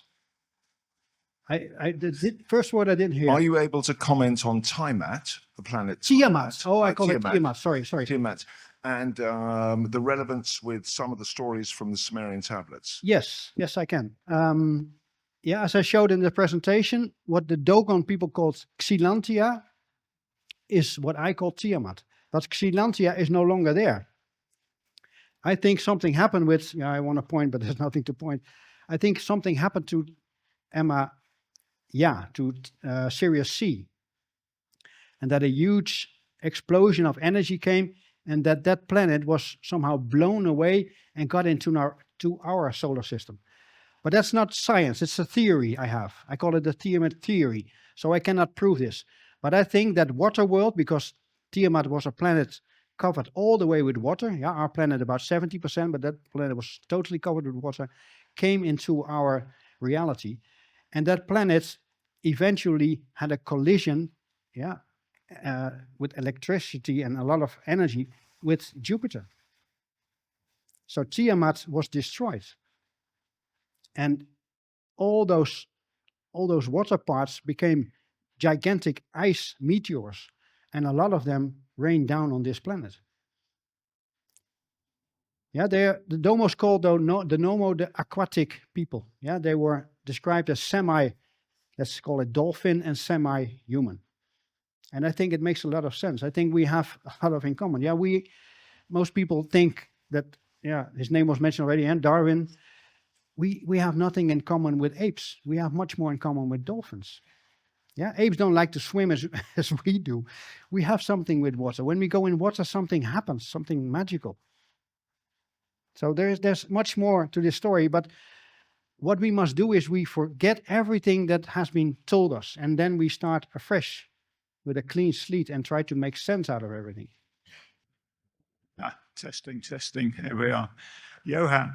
The first word I didn't hear. Are you able to comment on Tiamat, the planet Tiamat? Oh, I call it Tiamat. Sorry. Tiamat. And the relevance with some of the stories from the Sumerian tablets? Yes, I can. Yeah, as I showed in the presentation, what the Dogon people called Xilantia is what I call Tiamat. But Xilantia is no longer there. I think something happened with, I want to point, but there's nothing to point. I think something happened to Sirius C. And that a huge explosion of energy came, and that planet was somehow blown away and got into our solar system. But that's not science, it's a theory I have. I call it the Tiamat theory, so I cannot prove this. But I think that water world, because Tiamat was a planet covered all the way with water, yeah, our planet about 70%, but that planet was totally covered with water, came into our reality. And that planet eventually had a collision, with electricity and a lot of energy with Jupiter. So Tiamat was destroyed. And all those water parts became gigantic ice meteors, and a lot of them rained down on this planet. Yeah, the Domos called the Nomo the aquatic people. Yeah, they were described as let's call it dolphin and semi-human. And I think it makes a lot of sense. I think we have a lot of in common. Yeah, most people think that, yeah, his name was mentioned already, and Darwin. We have nothing in common with apes. We have much more in common with dolphins. Yeah, apes don't like to swim as we do. We have something with water. When we go in water, something happens, something magical. So there's much more to this story, but what we must do is we forget everything that has been told us, and then we start afresh with a clean slate and try to make sense out of everything. Testing. Here we are. Johan,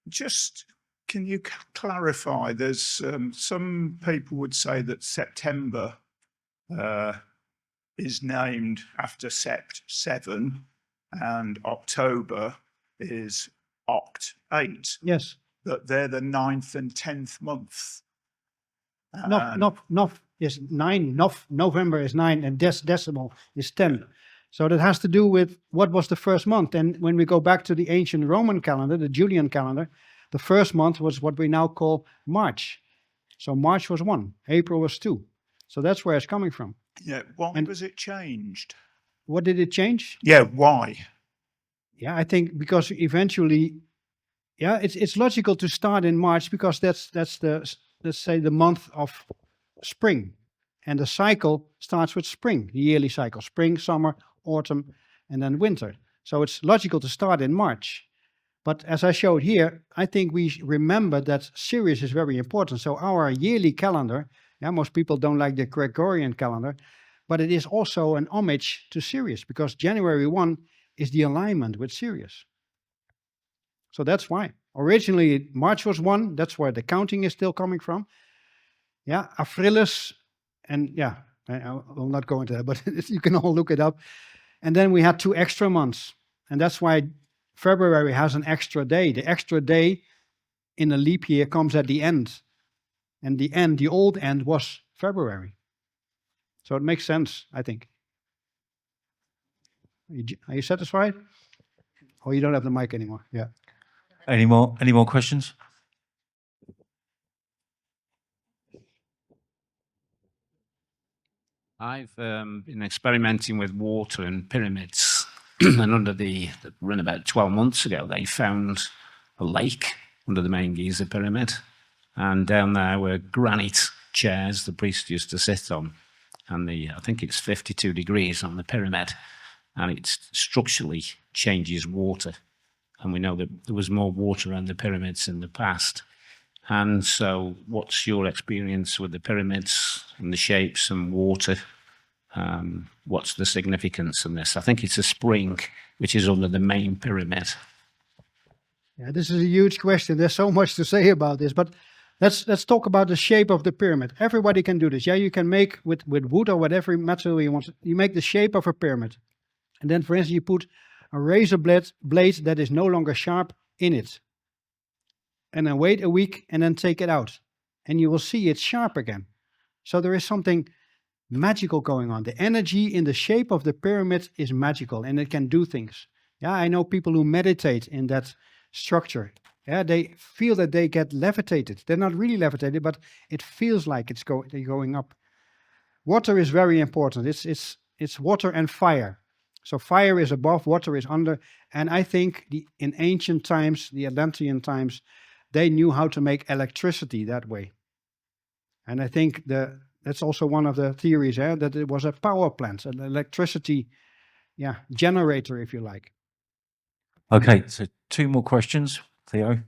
just can you clarify? There's some people would say that September is named after Sept 7, and October is Oct 8. Yes. That they're the 9th and 10th month. Is 9. November is 9, and decimal is 10. So that has to do with what was the first month. And when we go back to the ancient Roman calendar, the Julian calendar, the first month was what we now call March. So March was 1, April was 2. So that's where it's coming from. Yeah. Why was it changed? What did it change? Yeah. Why? Yeah, I think because eventually, yeah, it's logical to start in March because that's the, let's say, the month of spring. And the cycle starts with spring, the yearly cycle, spring, summer, autumn, and then winter. So it's logical to start in March. But as I showed here, I think we remember that Sirius is very important. So our yearly calendar, yeah, most people don't like the Gregorian calendar, but it is also an homage to Sirius because January 1 is the alignment with Sirius. So that's why. Originally, March was 1. That's where the counting is still coming from. Yeah, Aprilis, and yeah, I will not go into that, but you can all look it up. And then we had 2 extra months. And that's why February has an extra day. The extra day in a leap year comes at the end. And the old end was February. So it makes sense, I think. Are you satisfied? Oh, you don't have the mic anymore. Yeah. Any more questions? I've been experimenting with water and pyramids, and around about 12 months ago, they found a lake under the main Giza pyramid, and down there were granite chairs the priest used to sit on, and I think it's 52 degrees on the pyramid, and it structurally changes water, and we know that there was more water around the pyramids in the past. And so what's your experience with the pyramids and the shapes and water? What's the significance in this? I think it's a spring, which is under the main pyramid. Yeah, this is a huge question. There's so much to say about this, but let's talk about the shape of the pyramid. Everybody can do this. Yeah, you can make with wood or whatever material you want. You make the shape of a pyramid. And then, for instance, you put a razor blade that is no longer sharp in it. And then wait a week and then take it out. And you will see it's sharp again. So there is something magical going on. The energy in the shape of the pyramid is magical and it can do things. Yeah, I know people who meditate in that structure. Yeah, they feel that they get levitated. They're not really levitated, but it feels like they're going up. Water is very important. It's water and fire. So fire is above, water is under. And I think in ancient times, the Atlantean times, they knew how to make electricity that way. And I think that's also one of the theories, that it was a power plant, an electricity generator, if you like. Okay, so 2 more questions. Theo?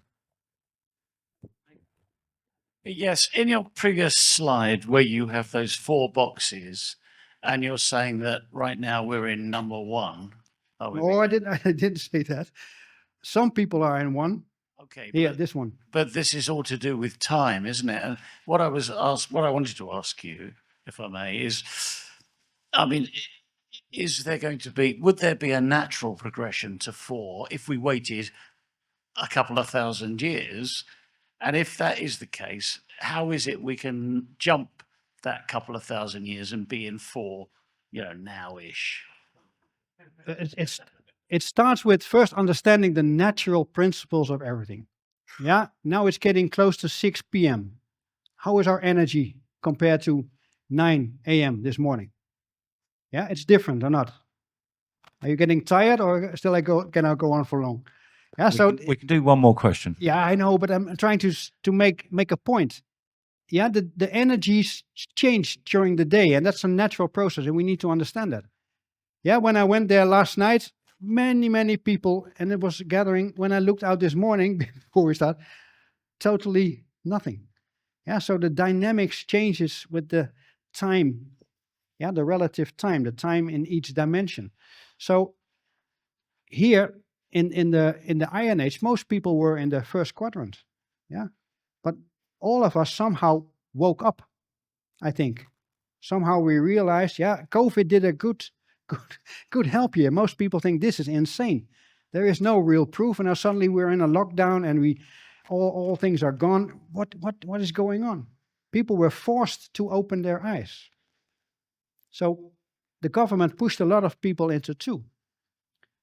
Yes, in your previous slide where you have those 4 boxes and you're saying that right now we're in number 1. Oh, I didn't say that. Some people are in 1. Okay. Yeah, this one. But this is all to do with time, isn't it? And what I wanted to ask you if I may, I mean, is there going to be, would there be a natural progression to 4 if we waited a couple of thousand years? And if that is the case, how is it we can jump that couple of thousand years and be in 4, now-ish? It starts with first understanding the natural principles of everything. Yeah, now it's getting close to 6 p.m. How is our energy compared to 9 a.m. this morning? Yeah, it's different or not? Are you getting tired, or still can I go on for long? Yeah, We can do one more question. yeah, I know, but I'm trying to make a point. Yeah, the energies change during the day, and that's a natural process, and we need to understand that. Yeah, when I went there last night, many people, and it was gathering. When I looked out this morning before we start, totally nothing. Yeah, so the dynamics changes with the time. Yeah, the relative time, the time in each dimension. So here in the Iron Age, most people were in the first quadrant. Yeah, but all of us somehow woke up. I think somehow we realized, yeah, COVID did a good help here. Most people think this is insane. There is no real proof, and now suddenly we're in a lockdown, and all things are gone. What is going on? People were forced to open their eyes. So the government pushed a lot of people into 2.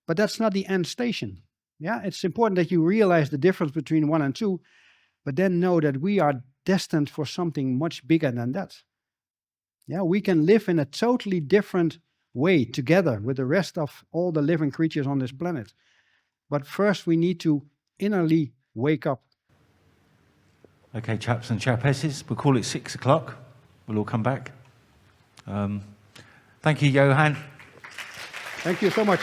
But that's not the end station. Yeah, it's important that you realize the difference between 1 and 2, but then know that we are destined for something much bigger than that. Yeah, we can live in a totally different way together with the rest of all the living creatures on this planet. But first we need to innerly wake up. Okay, chaps and chapesses, we'll call it 6 o'clock. We'll all come back. Thank you, Johan. Thank you so much.